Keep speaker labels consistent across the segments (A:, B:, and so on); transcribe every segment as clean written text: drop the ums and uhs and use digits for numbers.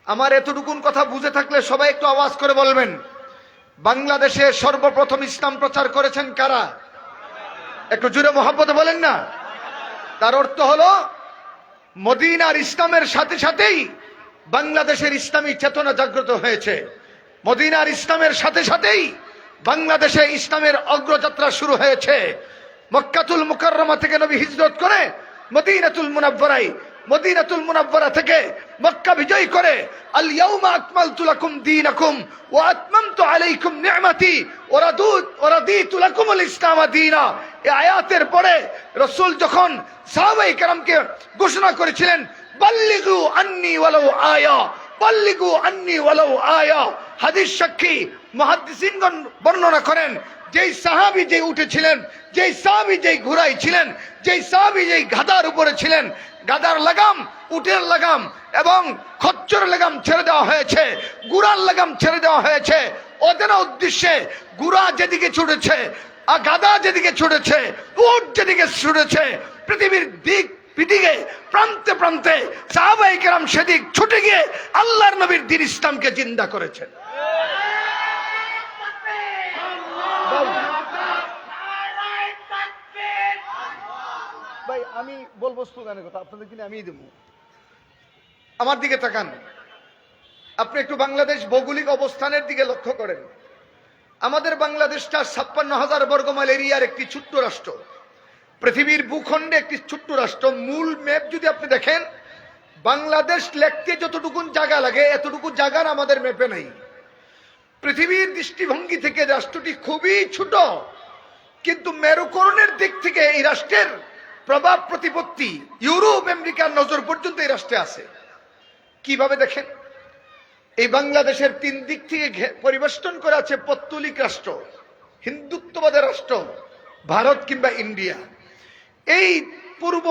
A: আমার এতটুকুন কথা বুঝে থাকলে সবাই একটু আওয়াজ করে বলবেন, বাংলাদেশে সর্বপ্রথম ইসলাম প্রচার করেছেন কারা? একটু জোরে মহব্বতে বলেন না। তার অর্থ হলো মদিনার ইসলামের সাথে সাথেই বাংলাদেশের ইসলামী চেতনা জাগ্রত হয়েছে। মদিনার ইসলামের সাথে সাথেই বাংলাদেশে ইসলামের অগ্রযাত্রা শুরু হয়েছে। মক্কাতুল মুকাররমা থেকে নবী হিজরত করে মদিনাতুল মুনাওয়ারা থেকে মক্কা বিজয় করে আল ইয়াউমা আকমালতু লাকুম দীনাকুম ওয়া আতমামতু আলাইকুম নি'মাতি ওয়া রাদিতু লাকুমুল ইসলাম দীনা। এই আয়াতের পরে রাসূল যখন সাহাবায়ে কেরামকে ঘোষণা করেছিলেন বাল্লিগু আন্নী ওয়ালাউ আয়া, বাল্লিগু আন্নী ওয়ালাউ আয়া, হাদিস সাক্ষী মুহাদ্দিসিনগণ বর্ণনা করেন যেই সাহাবী যে উঠেছিলেন, যেই সাহাবী যেই ঘোড়ায় ছিলেন, যেই সাহাবী যেই গাধার উপরে ছিলেন, গাদার লাগাম, উটের লাগাম এবং খচ্চরের লাগাম ছেড়ে দেওয়া হয়েছে, গুড়ার লাগাম ছেড়ে দেওয়া হয়েছে। ওদের উদ্দেশ্যে গুড়া যেদিকে ছুটেছে, আর গাদা যেদিকে ছুটেছে, উট যেদিকে ছুটেছে, পৃথিবীর দিকে প্রান্তে প্রান্তে সাহাবায়ে কেরাম সেদিক ছুটে গিয়ে আল্লাহর নবীর দ্বীন ইসলামকে জিন্দা করেছেন। ভাই আমি বলবো স্লোগানের কথা, আপনাদের কিনে আমি দেবো। আমার দিকে তাকান, আপনি একটু বাংলাদেশ ভৌগোলিক অবস্থানের দিকে লক্ষ্য করেন। আমাদের বাংলাদেশটা ৫৬,০০০ বর্গমাইল এরিয়ার একটি ছোট্ট রাষ্ট্র, পৃথিবীর ভূখণ্ডে একটি ছোট্ট রাষ্ট্র। মূল ম্যাপ যদি আপনি দেখেন, বাংলাদেশ লিখতে যতটুকু জায়গা লাগে এতটুকু জায়গার আমাদের ম্যাপে নেই। পৃথিবীর দৃষ্টিভঙ্গি থেকে রাষ্ট্রটি খুবই ছোট, কিন্তু মেরুকরণের দিক থেকে এই রাষ্ট্রের প্রভাব প্রতিপত্তি ইউরোপ আমেরিকার নজর পর্যন্ত এই রাষ্ট্রে আছে। কিভাবে দেখেন, এই বাংলাদেশের ৩ দিক থেকে পরিবেষ্টন করে আছে পৌত্তলিক রাষ্ট্র, হিন্দুত্ববাদের রাষ্ট্র, ভারত কিংবা ইন্ডিয়া। এই পূর্ব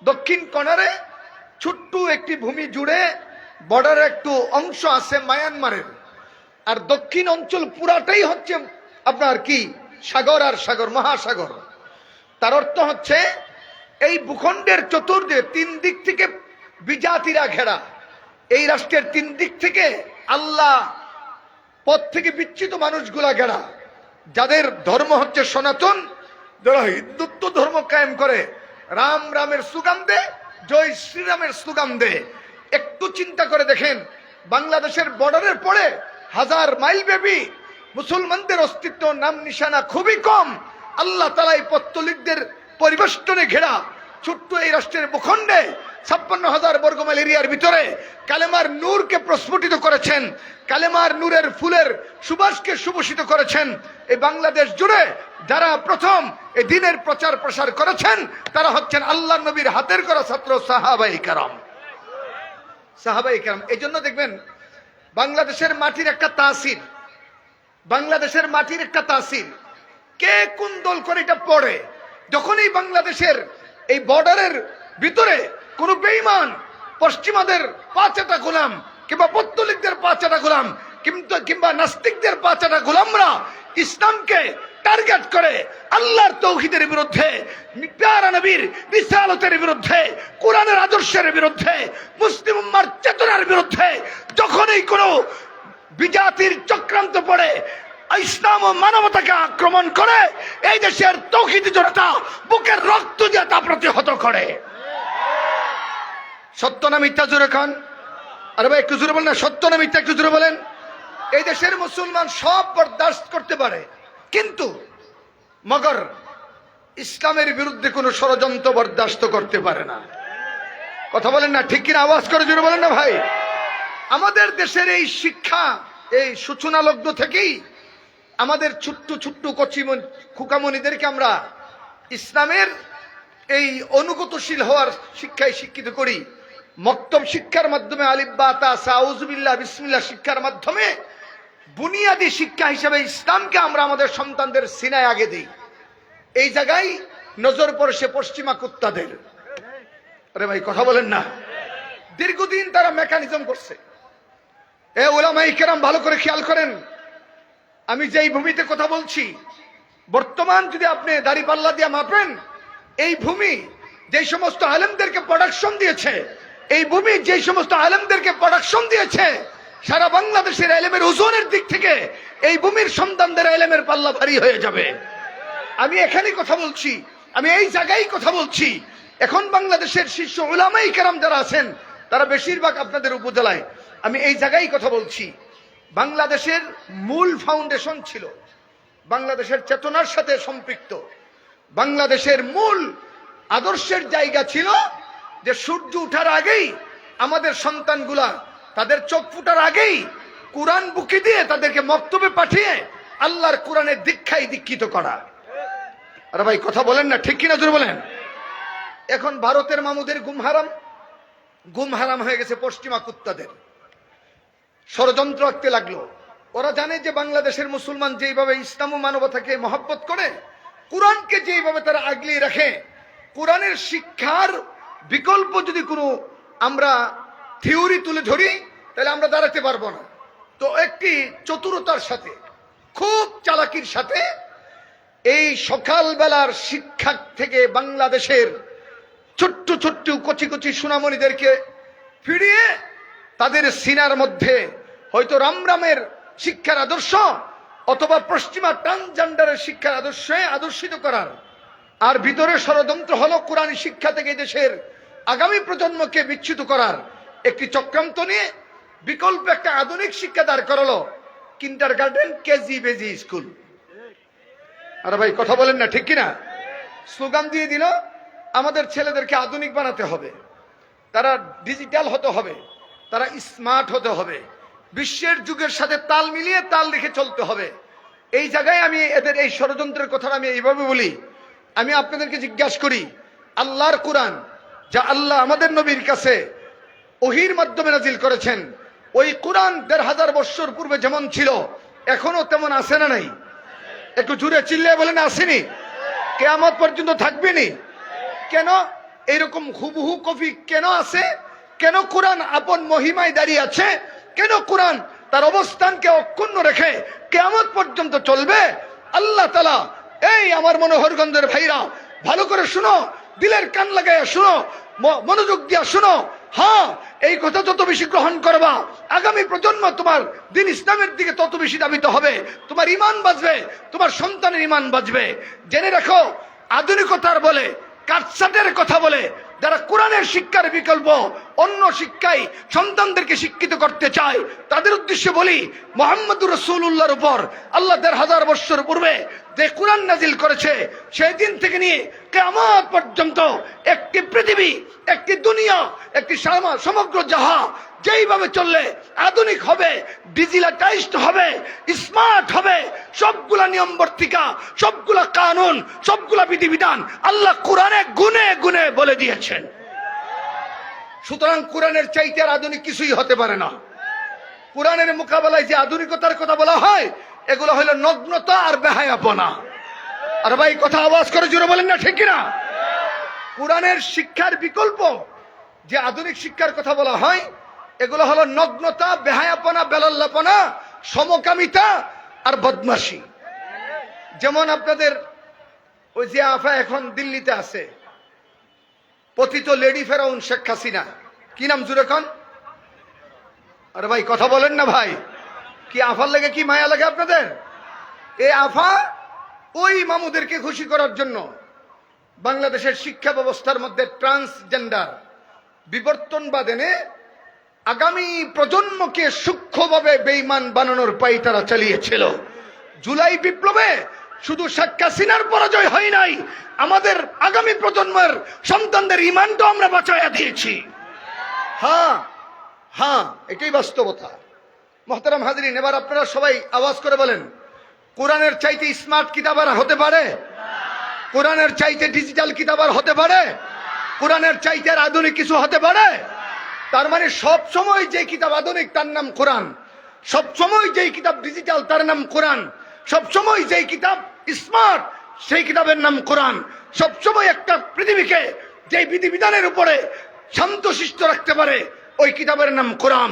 A: দক্ষিণ কোণারে ছোট্ট একটি ভূমি জুড়ে বর্ডারের একটু অংশ আছে মায়ানমারের, আর দক্ষিণ অঞ্চল পুরাটাই হচ্ছে আপনার কি সাগর আর সাগর, মহাসাগর। তার অর্থ হচ্ছে এই ভূখণ্ডের চতুর্দিকে ৩ দিক থেকে বিজাতিরা ঘেরা। এই রাষ্ট্রের ৩ দিক থেকে আল্লাহ পথ থেকে বিচ্যুত মানুষগুলা ঘেরা, যাদের ধর্ম হচ্ছে সনাতন, যারা হিন্দুত্ব ধর্ম কায়েম করে, রাম রামের স্লোগান দে, জয় শ্রীরামের স্লোগান দে। একটু চিন্তা করে দেখেন, বাংলাদেশের বর্ডারের পরে ১০০০ মাইল ব্যাপী মুসলমানদের অস্তিত্ব নাম নিশানা খুবই কম। আল্লাহ তাআলা এই পৌত্তলিকদের পরিবেষ্টনে ঘেরা ছোট্ট এই রাষ্ট্রের ভূখণ্ডে ৫৬,০০০ বর্গমাইল এরিয়ার ভিতরে কালেমার নূরকে প্রস্ফুটিত করেছেন, কালেমার নূরের ফুলের সুবাসকে সুবাসিত করেছেন। এই বাংলাদেশ জুড়ে যারা প্রথম এই দ্বীনের প্রচার প্রসার করেছেন তারা হচ্ছেন আল্লাহর নবীর হাতের করা ছাত্র সাহাবায়ে কেরাম। এই জন্য দেখবেন বাংলাদেশের মাটির একটা তাসির, বাংলাদেশের মাটির একটা তাসির, কে কোন দল করে এটা পড়ে। যখনই বাংলাদেশের এই বর্ডারের ভিতরে কোন বেঈমান পশ্চিমাদের পাঁচটা গোলাম কিংবা পৌত্তলিকদের পাঁচটা গোলাম কিংবা নাস্তিকদের পাঁচটা গোলামরা ইসলামকে টার্গেট করে আল্লাহর তৌহিদের বিরুদ্ধে, প্যারা নবীর রিসালাতের বিরুদ্ধে, কোরআনের আদর্শের বিরুদ্ধে, মুসলিম উম্মার চেতনার বিরুদ্ধে যখনই কোনো বিজাতির চক্রান্ত পড়ে ইসলাম ও মানবতাকে আক্রমণ করে, এই দেশের তৌহিদি জনতা বুকের রক্ত দিয়ে তা প্রতিহত করে। সত্য না মিথ্যা জোরে খান? আরে ভাই একটু জোরে বলেন না, সত্য না মিথ্যা একটু জোরে বলেন। এই দেশের মুসলমান সব বরদাস্ত করতে পারে, কিন্তু মগর ইসলামের বিরুদ্ধে কোনো ষড়যন্ত্র বরদাস্ত করতে পারে না। কথা বলেন না, ঠিক কিনা? আওয়াজ করে জোরে বলেন না ভাই। আমাদের দেশের এই শিক্ষা, এই সূচনা লগ্ন থেকেই আমাদের ছোট্ট ছোট্ট কচি খুকামণিদেরকে আমরা ইসলামের এই অনুগতশীল হওয়ার শিক্ষায় শিক্ষিত করি। মক্তব শিক্ষার মাধ্যমে আলিফ বা তা সা আউযুবিল্লাহ বিসমিল্লাহ শিক্ষার মাধ্যমে বুনিয়াদী শিক্ষা হিসেবে ইসলামকে আমরা আমাদের সন্তানদের সিনায় আগে দিই। এই জায়গায় নজর পড়ে পশ্চিমা কুত্তাদের। আরে ভাই কথা বলেন না। দীর্ঘদিন তারা মেকানিজম করছে। এ উলামায়ে কেরাম ভালো করে খেয়াল করেন, আমি যেই ভূমিতে কথা বলছি, বর্তমান যদি আপনি দাড়িপাল্লা দিয়ে মাপেন, এই ভূমি যে সমস্ত আলেমদেরকে প্রোডাকশন দিয়েছে, এই ভূমি যে সমস্ত আলেমদেরকে প্রোডাকশন দিয়েছে, সারা বাংলাদেশের এলেমের ওজনের দিক থেকে এই ভূমির সন্তানদের এলেমের পাল্লা ভারী হয়ে যাবে। আমি এখানেই কথা বলছি, আমি এই জায়গায় কথা বলছি। এখন বাংলাদেশের শীর্ষ উলামায়ে কেরাম যারা আছেন তারা বেশিরভাগ আপনাদের উপজেলায়। আমি এই জায়গায় কথা বলছি, বাংলাদেশের মূল ফাউন্ডেশন ছিল, বাংলাদেশের চেতনার সাথে সম্পৃক্ত, বাংলাদেশের মূল আদর্শের জায়গা ছিল যে সূর্য ওঠার আগেই আমাদের সন্তানগুলা তাদের চোখ ফুটার আগেই কোরআন বুকে দিয়ে তাদেরকে মক্তবে পাঠিয়ে আল্লাহর কোরআনের দীক্ষায় দীক্ষিত করা। আরে ভাই কথা বলেন না, ঠিক কিনা জোরে বলেন। এখন ভারতের মামুদের গুম হারাম হয়ে গেছে পশ্চিমা কুত্তাদের। ষড়যন্ত্র আঁকতে লাগলো। ওরা জানে যে বাংলাদেশের মুসলমান যেইভাবে ইসলাম ও মানবতাকে মহব্বত করে, কোরআনকে যেইভাবে তারা আগলিয়ে রাখে, কোরআনের শিক্ষার বিকল্প যদি কোনো আমরা থিওরি তুলে ধরি তাহলে আমরা দাঁড়াতে পারবো না। তো একটি চতুরতার সাথে, খুব চালাকির সাথে এই সকালবেলার শিক্ষা থেকে বাংলাদেশের ছোট্ট ছোট্ট কচি কচি সোনামণিদেরকে ফিরিয়ে তাদের সিনার মধ্যে হয়তো রামরামের শিক্ষার আদর্শ অথবা পশ্চিমা ট্রান্সজেন্ডারের শিক্ষার আদর্শে আদর্শিত করার, আর ভিতরে ষড়যন্ত্র হলো কোরআন শিক্ষা থেকে দেশের আগামী প্রজন্মকে বিচ্যুত করার একটি চক্রান্ত নিয়ে বিকল্প একটা আধুনিক শিক্ষা দাঁড় করালো, কিন্ডারগার্টেন, কেজি বেজি স্কুল। আরে ভাই কথা বলেন না, ঠিক কিনা। স্লোগান দিয়ে দিল আমাদের ছেলেদেরকে আধুনিক বানাতে হবে, তারা ডিজিটাল হতে হবে, তারা স্মার্ট হতে হবে, বিশ্বের যুগের সাথে তাল মিলিয়ে তাল রেখে চলতে হবে। এই জায়গায় আমি এদের এই ষড়যন্ত্রের কথা আমি এইভাবে বলি। আমি আপনাদেরকে জিজ্ঞাসা করি, আল্লাহর কোরআন যা আল্লাহ আমাদের নবীর কাছে ওহির মাধ্যমে নাজিল করেছেন, ওই কোরআন ১৫০০ বছর পূর্বে যেমন ছিল এখনো তেমন আছে না নাই? একটু জুড়ে চিল্লিয়ে বলেন আসেনি? কিয়ামত পর্যন্ত থাকবেনি? কেন এরকম হুবহু কপি কেন আছে? কেন কোরআন আপন মহিমায় দাঁড়িয়ে আছে? কেন কোরআন তার অবস্থানকে অক্ষুণ্ণ রেখে কিয়ামত পর্যন্ত চলবে? আল্লাহ তাআলা, এই আমার মনোহরগঞ্জের ভাইরা ভালো করে শুনো, দিলের কান লাগাইয়া শুনো, মনোযোগ দিয়া শুনো। হ্যাঁ, এই কথা যত বেশি গ্রহণ করবা, আগামী প্রজন্ম তোমার দিন ইসলামের দিকে তত বেশি ধাবিত হবে, তোমার ইমান বাঁচবে, তোমার সন্তানের ইমান বাঁচবে। জেনে রাখো, আধুনিকতার বলে, কাটসাটের কথা বলে যারা কোরআনের শিক্ষার বিকল্প অন্য শিক্ষায় সন্তানদেরকে শিক্ষিত করতে চায়, তাদের উদ্দেশ্যে বলি, মুহাম্মদুর রাসূলুল্লাহর উপর আল্লাহ ১৫০০ বছর পূর্বে যে কোরআন নাজিল করেছে, সেই দিন থেকে নিয়ে কিয়ামত পর্যন্ত একটি পৃথিবী, একটি দুনিয়া, একটি সমগ্র জাহান যেইভাবে চললে আধুনিক হবে, ডিজিটালাইজড হবে, স্মার্ট হবে, সবগুলা নিয়মবর্তিকা, সবগুলা কানুন, সবগুলা বিধিবিধান আল্লাহ কোরআনে গুনে গুনে বলে দিয়েছেন। সুতরাং কোরআনের চাইতে আর আধুনিক কিছুই হতে পারে না। কোরআনের মোকাবেলায় যে আধুনিকতার কথা বলা হয়, এগুলো হলো নগ্নতা আর বেহায়াপনা। আর ভাই কথা আওয়াজ করে জোরে বলেন না, ঠিক কিনা? কোরআনের শিক্ষার বিকল্প যে আধুনিক শিক্ষার কথা বলা হয়, এগুলো হলো নগ্নতা, বেহায়াপনা, বেলাল্লাপনা, সমকামিতা আর বদমাশি। যেমন আপনাদের ওই যে আফা এখন দিল্লিতে আছে, পতিত লেডি ফেরাউন শেখ হাসিনা, কি নাম জুড়ে খান? আরে ভাই কথা বলেন না ভাই, কি আফার লেগে কি মায়া লাগে আপনাদের? এই আফা ওই মামুদেরকে খুশি করার জন্য বাংলাদেশের শিক্ষা ব্যবস্থার মধ্যে ট্রান্সজেন্ডার বিবর্তনবাদ এনে আগামী প্রজন্মকে সূক্ষ্মভাবে বেঈমান বানানোর পায়তারা চালিয়েছিল। জুলাই বিপ্লবে শুধু শেখ হাসিনার পরাজয় হয় নাই, আমাদের আগামী প্রজন্মের সন্তানদের ঈমানটা আমরা বাঁচাইয়া দিয়েছি। হ্যাঁ হ্যাঁ, এটাই বাস্তবতা। মুহতারাম হাজরিন, এবার আপনারা সবাই আওয়াজ করে বলেন, কোরআনের চাইতে স্মার্ট কিতাব আর হতে পারে? কোরআনের চাইতে ডিজিটাল কিতাব আর হতে পারে? কোরআনের চাইতে আর আধুনিক কিছু হতে পারে? তার মানে সব সময় যে কিতাব আধুনিক তার নাম কোরআন, সব সময় যেই কিতাব ডিজিটাল তার নাম কোরআন, সব সময় যেই কিতাব স্মার্ট সেই কিতাবের নাম কোরআন। সব সময় একটা পৃথিবীকে যেই বিধিবিধানের উপরে শান্তশিষ্ট রাখতে পারে ওই কিতাবের নাম কোরআন।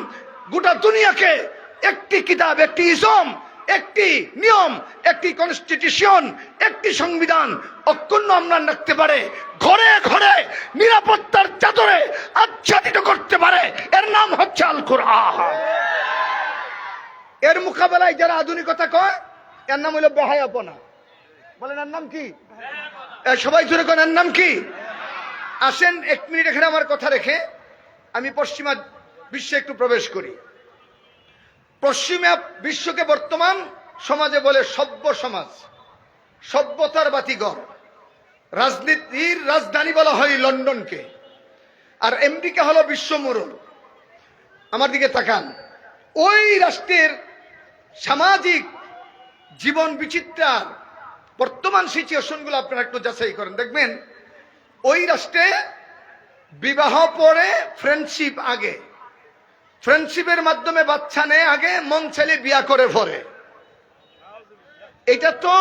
A: গোটা দুনিয়াকে একটি কিতাব, একটি ইসম, একটি নিয়ম, একটি কনস্টিটিউশন, একটি সংবিধান অক্ষুণ্ণ অম্লান রাখতে পারে, ঘরে ঘরে নিরাপত্তার চাদরে আচ্ছাদিত করতে পারে, এর নাম হচ্ছে আল কোরআন। এর মোকাবেলায় যারা আধুনিকতা কয়, এর নাম হলো বেহায়াপনা। বলেন এর নাম কি? সবাই জোরে কোন এর নাম কি? আসেন 1 মিনিট এখানে আমার কথা রেখে আমি পশ্চিমা বিশ্বে একটু প্রবেশ করি। পশ্চিমা বিশ্বকে বর্তমান সমাজে বলে সভ্য সমাজ, সভ্যতার বাতিঘর। রাজনীতির রাজধানী বলা হয় লন্ডনকে, আর আমেরিকা হলো বিশ্ব মোড়ল। আমার দিকে তাকান, ওই রাষ্ট্রের সামাজিক জীবন বিচিত্রার বর্তমান সিচুয়েশনগুলো আপনারা একটু যাচাই করেন, দেখবেন ওই রাষ্ট্রে বিবাহ পরে ফ্রেন্ডশিপ আগে, ফ্রেন্ডশিপের মাধ্যমে বাচ্চা নেয় আগে, মন ছেলে বিয়া করে পরে। এটা তো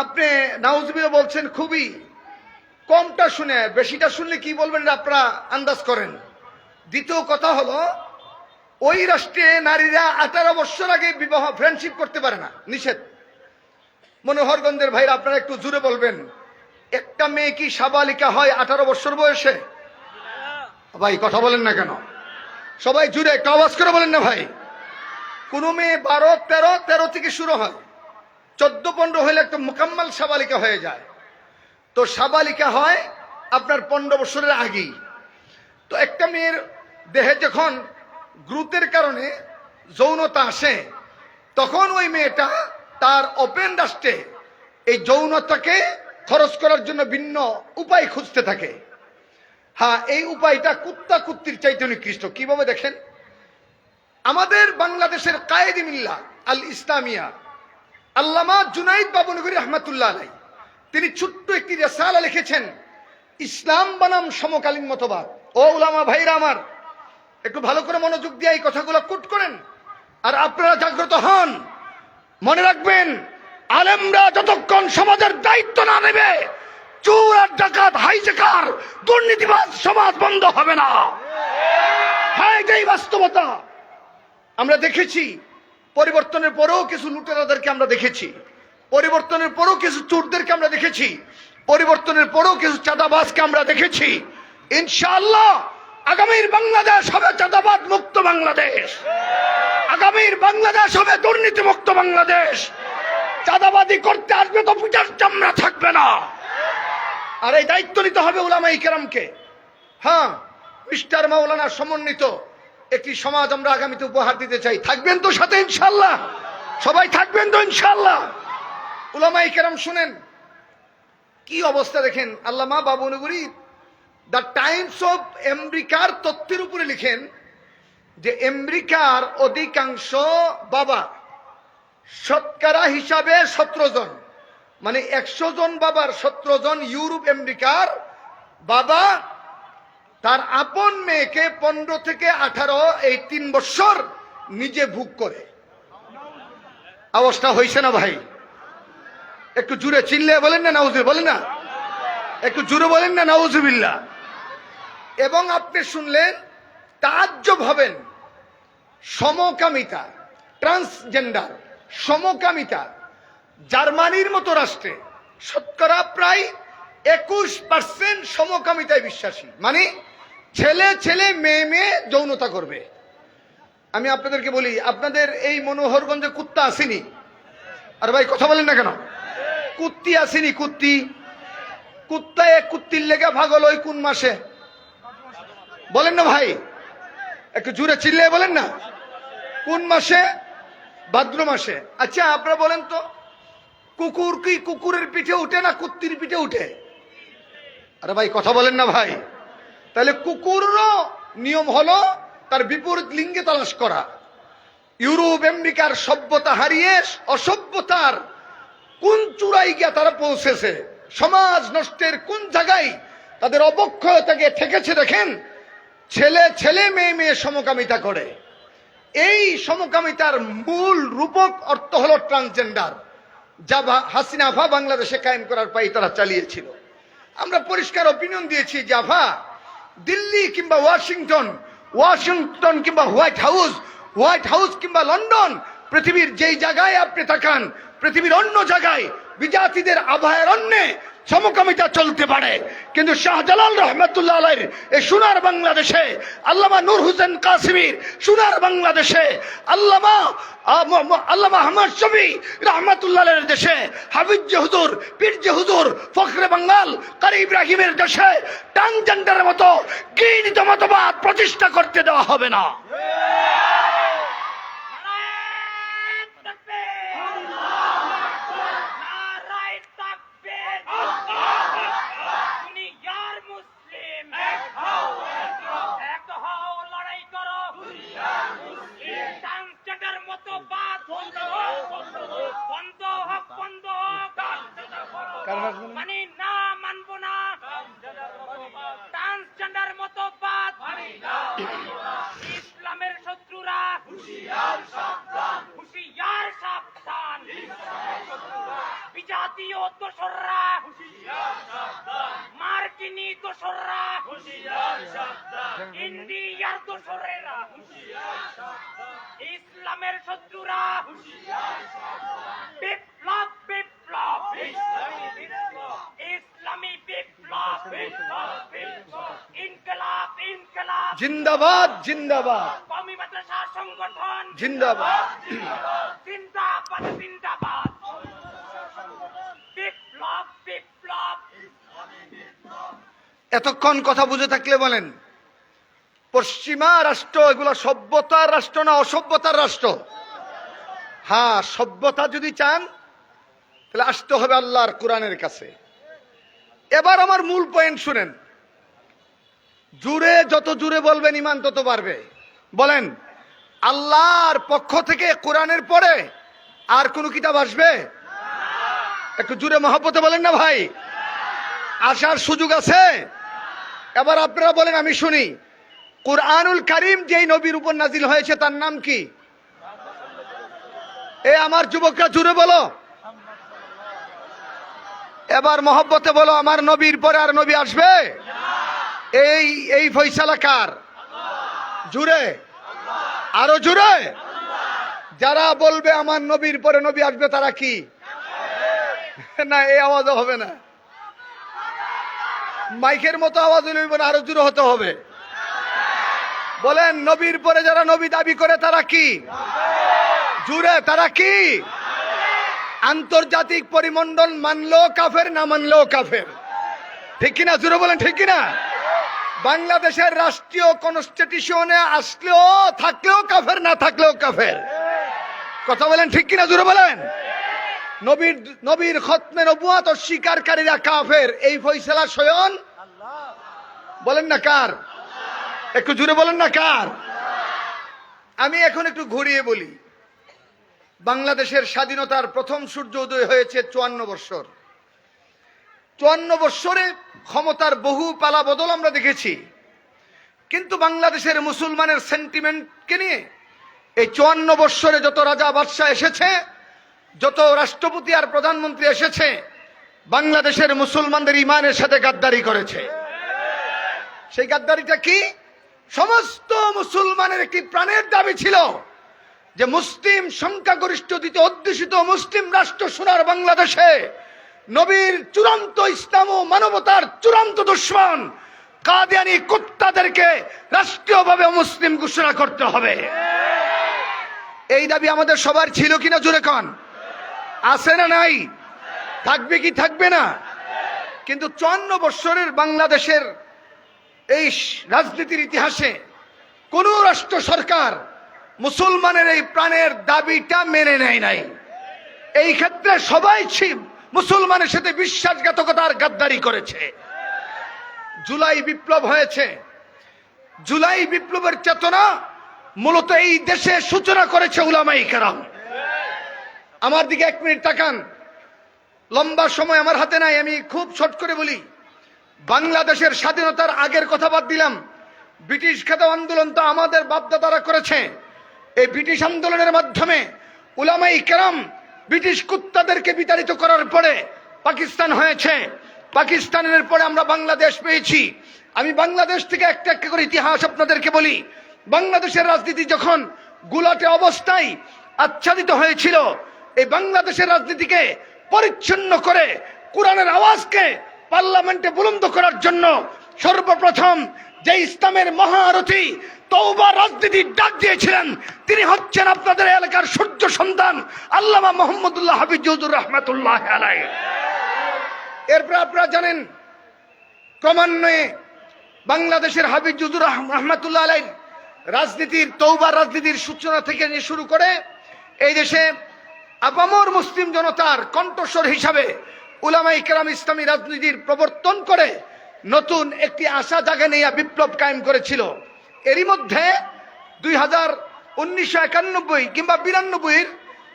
A: আপনি নাউজুবিল্লাহ বলছেন খুবই কমটা শুনে, বেশিটা শুনলে কি বলবেন আপনারা আন্দাজ করেন। দ্বিতীয় কথা হলো, ওই রাষ্ট্রে নারীরা 18 বছর আগে বিবাহ ফ্রেন্ডশিপ করতে পারে না, নিষেধ। মনোহরগঞ্জের ভাইরা আপনারা একটু জুড়ে বলবেন, একটা মেয়ে কি সাবালিকা হয় 18 বছর বয়সে? ভাই কথা বলেন না কেন? সবাই জুড়ে একটু আওয়াজ করে বলেন না ভাই। কোন মেয়ে 12, 13 থেকে শুরু হয়, 14, 15 হলে একটা মোকাম্মাল সাবালিকা হয়ে যায়। তো সাবালিকা হয় আপনার 15 বছরের আগেই। তো একটা মেয়ের দেহে যখন গ্রোথের কারণে যৌনতা আসে, তখন ওই মেয়েটা তার ওপেন রাষ্ট্রে এই যৌনতাকে খরচ করার জন্য ভিন্ন উপায় খুঁজতে থাকে। হ্যাঁ, এই উপায়টা কুত্তা কুত্তির চাইতে নিকৃষ্ট। কিভাবে দেখেন, আমাদের বাংলাদেশের কায়েদে মিল্লাহ আল ইসলামিয়া আল্লামা জুনাইদ বাবনগরী রহমাতুল্লাহ আলাইহি, তিনি ছোট্ট একটি রিসালা লিখেছেন, ইসলাম বনাম সমকালীন মতবাদ। ও উলামা ভাইরা আমার, একটু ভালো করে মনোযোগ দিয়ে এই কথাগুলো কোট করেন, আর আপনারা জাগ্রত হন। মনে রাখবেন, আলেমরা যতক্ষণ সমাজের দায়িত্ব না নেবে, চোর আর ডাকাত, হাইজ্যাকার, দুর্নীতিবাজ সমাজ বন্ধ হবে না। হ্যাঁ, এটাই বাস্তবতা। আমরা দেখেছি পরিবর্তনের পরেও কিছু লুটেরাদেরকে আমরা দেখেছি, পরিবর্তনের পরেও কিছু চোরদেরকে আমরা দেখেছি, পরিবর্তনের পরেও কিছু চাঁদাবাজকে আমরা দেখেছি। ইনশাআল্লাহ আগামীর বাংলাদেশ হবে চাঁদাবাদ মুক্ত বাংলাদেশ, আগামীর বাংলাদেশ হবে দুর্নীতি মুক্ত বাংলাদেশ। চাঁদাবাদি করতে আসবে তো পিটার চামড়া থাকবে না। আর এই দায়িত্ব নিতে হবে উলামায়ে কেরামকে। হ্যাঁ, মিস্টার মাওলানা সমন্বিত একটি সমাজ আমরা আগামীতে উপহার দিতে চাই। থাকবেন তো সাথে ইনশাআল্লাহ? সবাই থাকবেন তো ইনশাআল্লাহ? উলামায়ে কেরাম শুনেন কি অবস্থা দেখেন। আল্লামা বাবনগরী দ্য টাইমস অফ আমেরিকার তথ্যের উপরে লিখেন যে আমেরিকার অধিকাংশ বাবা, শতকরা হিসাবে 17 জন, মানে 100 জন বাবার 17 জন ইউরোপ আমেরিকার বাবা তার আপন মেয়েকে 15 থেকে 18 এই 3 বছর নিজে ভোগ করে। অবস্থা হয়েছে না ভাই? একটু জুড়ে চিল্লে বলেন না নাউজুবিল্লাহ, বলেন না, একটু জুড়ে বলেন না নাউজুবিল্লাহ। এবং আপনি শুনলেন তাজ্জব হবেন, সমকামিতা, ট্রান্সজেন্ডার, সমকামিতা জার্মানির মতো রাষ্ট্রে শতকরা প্রায় 21% সমকামিতায় বিশ্বাসী, মানে ছেলে ছেলে মেয়ে মেয়ে যৌনতা করবে। আমি আপনাদেরকে বলি, আপনাদের এই মনোহরগঞ্জে কুত্তা আসেনি? আর ভাই কথা বলেন না কেন? কুত্তি আসেনি? কুত্তি, কুত্তা এক কুত্তির লেগে ভাগল ওই কোন মাসে? বলেন না ভাই, একটু জুড়ে চিল্লে বলেন না, কোন মাসে? ভাদ্র মাসে। আচ্ছা আপনারা বলেন তো, কুকুর কি কুকুরের পিঠে উঠে না কুত্তির পিঠে উঠে? আরে ভাই কথা বলেন না ভাই। তাহলে কুকুরও নিয়ম হলো তার বিপরীত লিঙ্গে তালাশ করা। ইউরোপ আমেরিকার সভ্যতা হারিয়ে অসভ্যতার কোন চূড়ায় গিয়া তারা পৌঁছেছে, সমাজ নষ্টের কোন জায়গায় তাদের অবক্ষয়তাকে ঠেকেছে দেখেন। ছেলে ছেলে মেয়ে মেয়ে সমকামিতা করে। এই সমকামিতার মূল রূপক অর্থ হলো ট্রান্সজেন্ডার, যা হাসিনা আফা বাংলাদেশে কায়েম করার পাই তারা চালিয়েছিল। আমরা পরিষ্কার অপিনিয়ন দিয়েছি যে আফা দিল্লি কিংবা ওয়াশিংটন কিংবা হোয়াইট হাউস কিংবা লন্ডন পৃথিবীর যেই জায়গায় আপনি তাকান, পৃথিবীর অন্য জায়গায় বিজাতিদের আভয়ারণ্যে সমকামিতা চলতে পারে, কিন্তু শাহজালাল রহমতুল্লাহ আলাইহির এই সোনার বাংলাদেশে, আল্লামা নূর হোসেন কাসিমির সোনার বাংলাদেশে, আল্লামা আহমদ শফি রহমতুল্লাহ আলাইহির দেশে, হাফিজ হুজুর, পীর হুজুর, ফখরে বাঙ্গাল, কারি ইব্রাহিমের দেশে ট্রান্সজেন্ডারের মতো ঘৃণিত মতবাদ প্রতিষ্ঠা করতে দেওয়া হবে না।
B: মানে না মানবো না ট্রান্সজেন্ডার মতবাদ, ইসলামের শত্রুরা হুঁশিয়ার সাবধান, বিজাতীয় দোসররা মার্কিনী দোসররা, ইন্ডিয়ার দোসরেরা, ইসলামের শত্রুরা বিপ্লব বিপ্লব ইসলামী বিপ্লব ইনকলাব ইনকলাব
A: জিন্দাবাদ জিন্দাবাদ,
B: কওমি মাদ্রাসা সংগঠন
A: জিন্দাবাদ,
B: জিন্দাবাদ জিন্দাবাদ, বিপ্লব বিপ্লব।
A: এতক্ষণ কথা বুঝে থাকলে বলেন, পশ্চিমা রাষ্ট্র এগুলো সভ্যতার রাষ্ট্র না অসভ্যতার রাষ্ট্র? হ্যাঁ, সভ্যতা যদি চান তাহলে আসতে হবে আল্লাহর কোরআনের কাছে। এবার আমার মূল পয়েন্ট শুনেন। জুড়ে যত জুড়ে বলবেন ইমান তত বাড়বে। বলেন, আল্লাহর পক্ষ থেকে কোরআনের পরে আর কোন কিতাব আসবে? একটু জুড়ে মহব্বতে বলেন না ভাই, আসার সুযোগ আছে? এবার আপনারা বলেন, আমি শুনি। কুরআনুল কারীম যেই নবীর উপর নাজিল হয়েছে তার নাম কি? আমার যুবকরা জুড়ে বলো, এবার মহব্বতে বলো, আমার নবীর পরে আর নবী আসবে? এই ফয়সালা কার? জুড়ে, আরো জুড়ে। যারা বলবে আমার নবীর পরে নবী আসবে তারা কি? না, এই আওয়াজও হবে না, মাইকের মতো আওয়াজ হইব না, আরো জুড়ে হতে হবে। বলেন, নবীর পরে যারা নবী দাবি করে তারা কি? জুড়ে, তারা কি? আন্তর্জাতিক পরিমণ্ডল মানলেও কাফের, না মানলেও কাফের। ঠিক কিনা? জুড়ে বলেন, ঠিক কিনা? বাংলাদেশের রাষ্ট্রীয় কনস্টিটিউশনে আসলেও থাকলেও কাফের, না থাকলেও কাফের। কথা বলেন, ঠিক কিনা? জুড়ে বলেন। নবীর খতমে নবুয়ত অস্বীকারীরা কাফের, এই ফয়সালা স্বয়ং বলেন না কার? একটু জুড়ে বলেন না কার? আমি এখন একটু ঘুরিয়ে বলি। বাংলাদেশের স্বাধীনতার প্রথম সূর্য উদয় হয়েছে 54 বছর। 54 বছরে ক্ষমতার বহু পালা বদল আমরা দেখেছি, কিন্তু বাংলাদেশের মুসলমানের সেন্টিমেন্টকে নিয়ে এই 54 বছরে যত রাজা বাদশাহ এসেছে, যত রাষ্ট্রপতি আর প্রধানমন্ত্রী এসেছে, বাংলাদেশের মুসলমানদের ইমানের সাথে গাদ্দারি করেছে। সেই গাদ্দারিটা কি? সমস্ত মুসলমানের একটি প্রাণের দাবি ছিল যে মুসলিম সংখ্যাগরিষ্ঠ দ্বিতীয় অধ্যুষিত মুসলিম রাষ্ট্র সোনার বাংলাদেশে নবীর চূড়ান্ত ইসলাম ও মানবতার চূড়ান্ত দুশমন কাদিয়ানি কুত্তাদেরকে রাষ্ট্রীয়ভাবে মুসলিম ঘোষণা করতে হবে। এই দাবি আমাদের সবার ছিল কিনা? জোরে কন, আছে না নাই? থাকবে কি থাকবে না? কিন্তু 54 বছরের বাংলাদেশের এই রাজনীতির ইতিহাসে কোন রাষ্ট্র সরকার মুসলমানের এই প্রাণের দাবিটা মেনে নেয় নাই। এই ক্ষেত্রে সবাই মুসলমানের সাথে বিশ্বাসঘাতকতার গাদ্দারি করেছে। জুলাই বিপ্লব হয়েছে। জুলাই বিপ্লবের চেতনা মূলত এই দেশে সূচনা করেছে উলামায়ে কেরাম। আমার দিকে 1 মিনিট তাকান, লম্বা সময় আমার হাতে নাই, আমি খুব শর্ট করে বলি। বাংলাদেশের স্বাধীনতার আগের কথা বাদ দিলাম, ব্রিটিশ খেতাব আন্দোলন তো আমাদের বাপদাদারা করেছে। এই ব্রিটিশ আন্দোলনের মাধ্যমে উলামায়ে কেরাম ব্রিটিশ কুত্তাদেরকে বিতাড়িত করার পরে পাকিস্তান হয়েছে। পাকিস্তানের পরে আমরা বাংলাদেশ পেয়েছি। আমি বাংলাদেশ থেকে একটা একটা করে ইতিহাস আপনাদেরকে বলি। বাংলাদেশের রাজনীতি যখন গুলাটে অবস্থায় আচ্ছাদিত হয়েছিল এই বাংলাদেশের রাজনীতিকে পরিচ্ছন্ন করে কোরআনের আওয়াজকে পার্লামেন্টে বুলন্দ করার জন্য সর্বপ্রথম যে ইসলামের মহারথী তওবা রাজনীতির ডাক দিয়েছিলেন তিনি হচ্ছেন আপনাদের এলাকার সূর্য সন্তান আল্লামা মোহাম্মদুল্লাহ হাফিজুর রহমাতুল্লাহ আলাইহি। এরপর আপনারা জানেন ক্রমান্বয়ে বাংলাদেশের হাফিজুর রহমাতুল্লাহ আলাইহি রাজনীতির তওবা রাজনীতির সূচনা থেকে নিয়ে শুরু করে এই দেশে আপামর মুসলিম জনতার কণ্ঠস্বর হিসাবে উলামায়ে কেরাম ইসলামী রাজনীতির প্রবর্তন করে নতুন একটি আশা জাগে নিয়ে বিপ্লব কায়েম করেছিল। এরই মধ্যে 1991 কিংবা 92-এর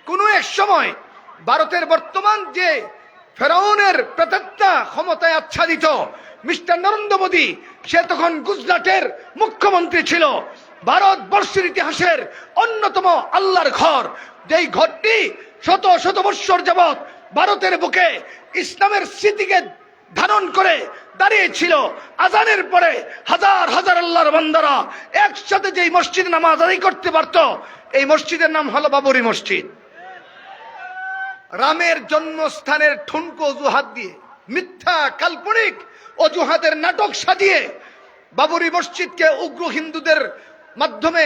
A: কোনো এক সময় ভারতের বর্তমান যে ফেরাউনের প্রেতাত্মা ক্ষমতায় আচ্ছাদিত মিস্টার নরেন্দ্র মোদী, সে তখন গুজরাটের মুখ্যমন্ত্রী ছিল। ভারতবর্ষের ইতিহাসের অন্যতম আল্লাহর ঘর, যেই ঘরটি শত শত বৎসর যাবৎ ভারতের বুকে ইসলামের স্মৃতিকে ধারণ করে দাঁড়িয়েছিল। আজানের পরে হাজার হাজার আল্লাহর বান্দারা একসাথে যেই মসজিদে নামাজ আদায় করতে পারত, এই মসজিদের নাম হলো বাবরি মসজিদ। রামের জন্মস্থানের ঠুনকো অজুহাত দিয়ে, মিথ্যা কাল্পনিক অজুহাতের নাটক সাজিয়ে বাবরি মসজিদকে উগ্র হিন্দুদের মাধ্যমে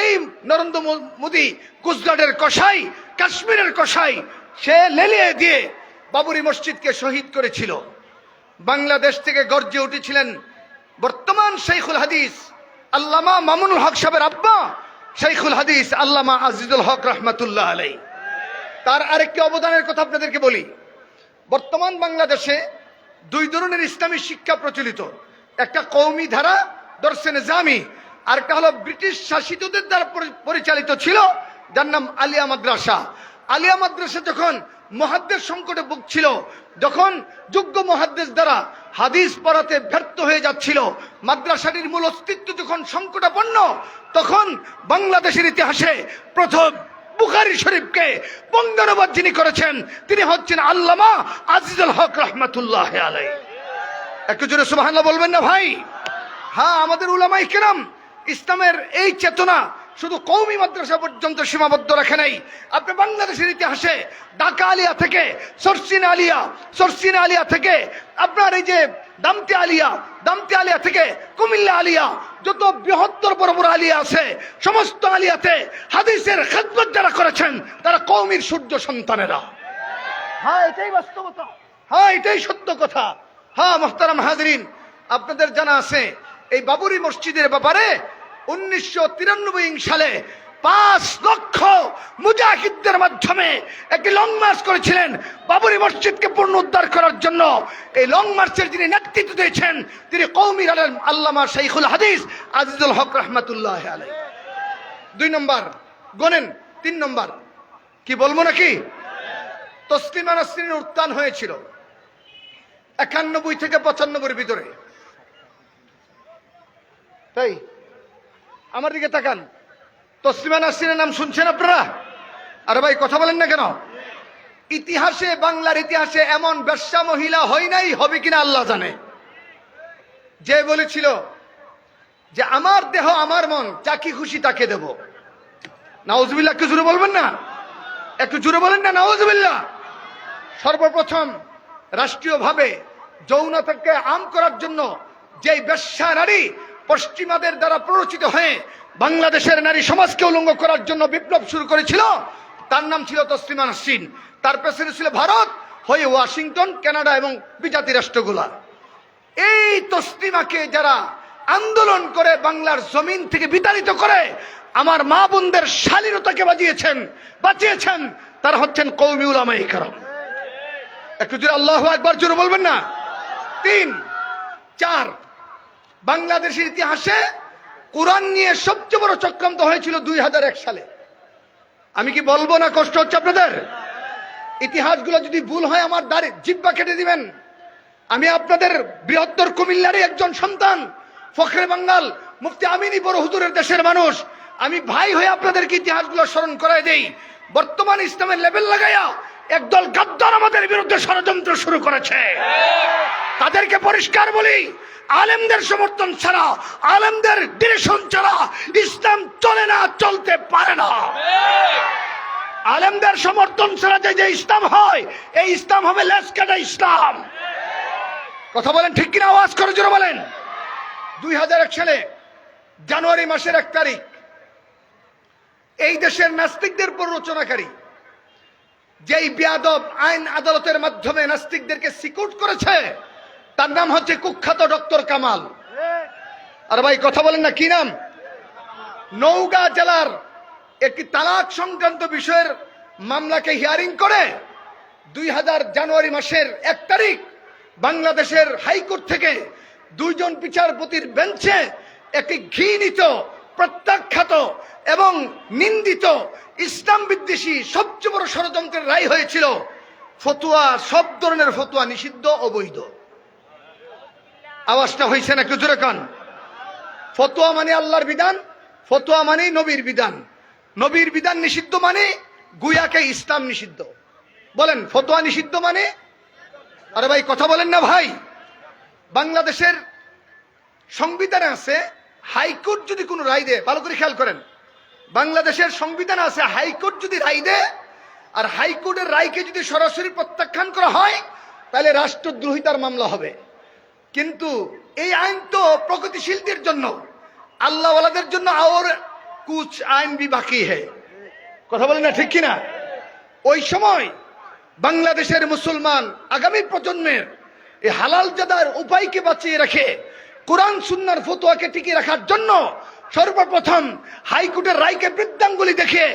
A: এই নরেন্দ্র মোদী গুজরাটের কসাই, কাশ্মীরের কসাই, সে লেলিয়ে দিয়ে বাবরি মসজিদকে শহীদ করেছিল। বাংলাদেশ থেকে গর্জে উঠেছিলেন বর্তমান শাইখুল হাদিস আল্লামা মামুনুল হক সাহেবের আব্বা শাইখুল হাদিস আল্লামা আজিজুল হক রহমাতুল্লাহ আলাইহি। তার আরেকটি অবদানের কথা আপনাদেরকে বলি। বর্তমান বাংলাদেশে দুই ধরনের ইসলামী শিক্ষা প্রচলিত, একটা কওমি ধারা দর্শে নিজামি, আর একটা হলো ব্রিটিশ শাসিতদের দ্বারা পরিচালিত ছিল, যার নাম আলিয়া মাদ্রাসা। আলিয়া মাদ্রাসা যখন মুহাদ্দিস সংকটে ভুগছিল, যখন যোগ্য মুহাদ্দিস দ্বারা হাদিস পড়াতে ব্যর্থ হয়ে যাচ্ছিল, মাদ্রাসাটির মূল অস্তিত্ব যখন সংকটাপন্ন, তখন বাংলাদেশের ইতিহাসে প্রথম বুখারী শরীফকে বঙ্গানুবাদ যিনি করেছেন তিনি হচ্ছেন আল্লামা আজিজুল হক রহমাতুল্লাহ আলাইহি। একটু জোরে সুবহানাল্লাহ বলবেন না ভাই? হ্যাঁ, আমাদের উলামায়ে কেরাম ইসলামের এই চেতনা শুধু কওমি মাদ্রাসা পর্যন্ত সীমাবদ্ধ রাখে নাই। আপনি বাংলাদেশের ইতিহাসে ঢাকা আলিয়া থেকে সরসিনা আলিয়া থেকে আপনার এই যে দামতি আলিয়া থেকে কুমিল্লা আলিয়া, যত বৃহত্তর বড় বড় আলিয়া আছে, সমস্ত আলিয়াতে হাদিসের খেদমত যারা করেছেন তারা কওমির সূর্য সন্তানেরা। হ্যাঁ, এটাই বাস্তবতা, হ্যাঁ এটাই সত্য কথা। হ্যাঁ মুহতারাম হাজরিন, আপনাদের জানা আছে এই বাবরি মসজিদের ব্যাপারে 1993 সালে 5 লক্ষ মুজাহিদদের মাধ্যমে একটি লং মার্চ করেছিলেন বাবরি মসজিদকে পুনরুদ্ধার করার জন্য। এই লং মার্চের যিনি নেতৃত্ব দিয়েছেন তিনি কওমি আলেম আল্লামা শাইখুল হাদিস আজিজুল হক রহমাতুল্লাহ আলাইহি। 2 নম্বর গনেন, 3 নম্বর কি বলবো নাকি? তসলিমা নাসরিনের উত্থান হয়েছিল 91 থেকে 95-এর ভিতরে। তাই আমার দিকে তাকান, তসলিমা নাসরিনের নাম শুনছেন আপনারা? আরে ভাই কথা বলেন না কেন? ইতিহাসে, বাংলার ইতিহাসে এমন বেশ্যা মহিলা হয় নাই, হবে কিনা আল্লাহ জানে, যে বলেছিল যে আমার দেহ আমার মন, যাকে খুশি তাকে দেব। নাউজুবিল্লাহ, একটু জোরে বলবেন না? একটু জোরে বলেন না নাউজুবিল্লাহ। সর্বপ্রথম রাষ্ট্রীয়ভাবে যৌনতাকে আম করার জন্য যেই বেশ্যা নারী পশ্চিমাদের দ্বারা প্ররোচিত হয়ে বাংলাদেশের নারী সমাজকে উলঙ্গ করার জন্য বিপ্লব শুরু করেছিল, তার নাম ছিল তসলিমা নাসরিন। তার পেছনে ছিল ভারত, হয়ে ওয়াশিংটন, কানাডা এবং বিজাতি রাষ্ট্রগুলা। এই তসলিমাকে যারা আন্দোলন করে বাংলার জমিন থেকে বিতাড়িত করে আমার মা বোনদের শালীনতাকে বাঁচিয়েছেন, তারা হচ্ছেন কওমি উলামায়ে কেরাম। একটু জোরে আল্লাহু আকবার জোরে বলবেন না? 3, 4, বাংলাদেশের ইতিহাসে কোরআন নিয়ে সবচেয়ে বড় চক্রান্ত হয়েছিল 2001 সালে। আমি কি বলবো না? কষ্ট হচ্ছে আপনাদের? ইতিহাসগুলো যদি ভুল হয় আমার দাড়ি জিহ্বা কেটে দিবেন। আমি আপনাদের বৃহত্তর কুমিল্লারই একজন সন্তান, ফখরে বাঙ্গাল মুফতি আমিনী বড় হুজুরের দেশের মানুষ। আমি ভাই হয়ে আপনাদেরকে ইতিহাসগুলো স্মরণ করাই দেই। বর্তমান ইসলামের লেভেল লাগাইয়া একদল গাদ্দার আমাদের বিরুদ্ধে ষড়যন্ত্র শুরু করেছে। তাদেরকে পরিষ্কার বলি, আলেমদের সমর্থন ছাড়া, আলেমদের ডিরেকশন ছাড়া ইসলাম চলে না, চলতে পারে না। আলেমদের সমর্থন ছাড়া যে ইসলাম হয়, এই ইসলাম হবে লেস কাটা ইসলাম। কথা বলেন ঠিক কিনা? আওয়াজ করে জোরে বলেন। 2001 সালে জানুয়ারি মাসের 1 তারিখ এই দেশের নাস্তিকদের প্ররোচনাকারী যেই বেয়াদব আইন আদালতের মাধ্যমে নাস্তিকদেরকে সিকিউর করেছে, তার নাম হচ্ছে কুখ্যাত ডক্টর কামাল। আর ভাই কথা বলেন না, কি নাম? নওগাঁ জেলার একটি তালাক সংক্রান্ত বিষয়ের মামলাকে হিয়ারিং করে 2000 জানুয়ারি মাসের 1 তারিখ বাংলাদেশের হাইকোর্ট থেকে 2 জন বিচারপতির বেঞ্চে একটি ঘৃণিত, প্রত্যাখ্যাত এবং নিন্দিত ইসলাম বিদ্বেষী সবচেয়ে বড় ষড়যন্ত্রের রায় হয়েছিল ফতুয়া, সব ধরনের ফতুয়া নিষিদ্ধ, অবৈধ। আওয়াজটা হয়েছে না? একটু জোরে কান। ফতুয়া মানে আল্লাহর বিধান, ফতুয়া মানে নবীর বিধান, নবীর বিধান নিষিদ্ধ মানে গুয়াকে ইসলাম নিষিদ্ধ। বলেন ফতুয়া নিষিদ্ধ মানে? আরে ভাই কথা বলেন না ভাই। বাংলাদেশের সংবিধানে আছে হাইকোর্ট যদি কোনো রায় দেয়, ভালো করে খেয়াল করেন, বাংলাদেশের সংবিধান আছে হাইকোর্ট যদি রায় দেয় আর হাইকোর্টের রায়কে যদি সরাসরি প্রত্যাখ্যান করা হয় তাহলে রাষ্ট্রদ্রোহিতার মামলা হবে। কিন্তু এই আইন তো প্রগতিশীলদের জন্য, আল্লাহওয়ালাদের জন্য আর কুছ আইন ভি বাকি है। কথা বলেন না ঠিক কিনা? ওই সময় বাংলাদেশের মুসলমান আগামী প্রজন্মের এই হালাল জাদার উপায়কে বাঁচিয়ে রাখে কোরআন সুন্নাহর ফতোয়াকে টিকিয়ে রাখার জন্য সর্বপ্রথম হাইকোর্টের রায়কে বৃদ্ধাঙ্গুলি দেখে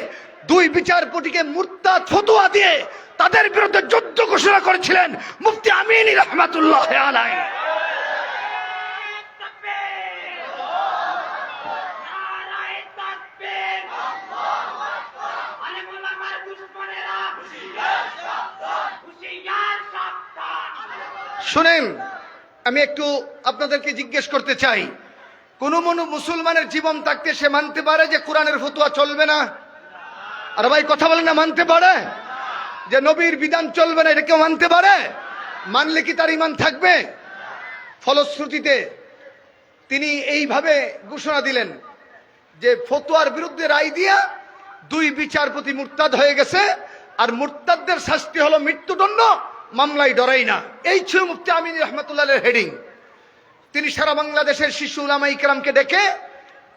A: 2 বিচারপতিকে মুরতাদ ফতোয়া দিয়ে তাদের বিরুদ্ধে যুদ্ধ ঘোষণা করেছিলেন মুফতি আমিন রহমাতুল্লাহ আলাইহি। শুনেন, আমি একটু আপনাদেরকে জিজ্ঞেস করতে চাই, কোন মুসলমানের জীবন থাকতে সে মানতে পারে যে কোরআনের ফতোয়া চলবে না? আর ভাই কথা বলেন না, মানতে পারে? যে নবীর বিধান চলবে না, এটা কেউ মানতে পারে? মানলে কি তার ঈমান থাকবে? ফলশ্রুতিতে তিনি এইভাবে ঘোষণা দিলেন যে ফতোয়ার বিরুদ্ধে রায় দিয়া 2 বিচারপতি মুরতাদ হয়ে গেছে, আর মুরতাদদের শাস্তি হলো মৃত্যুদণ্ড, মামলায় ডরাই না। এই ছিল মুফতি আমিন রহমাতুল্লাহের হেডিং। তিনি সারা বাংলাদেশের শিশু উলামা ইকরামকে ডেকে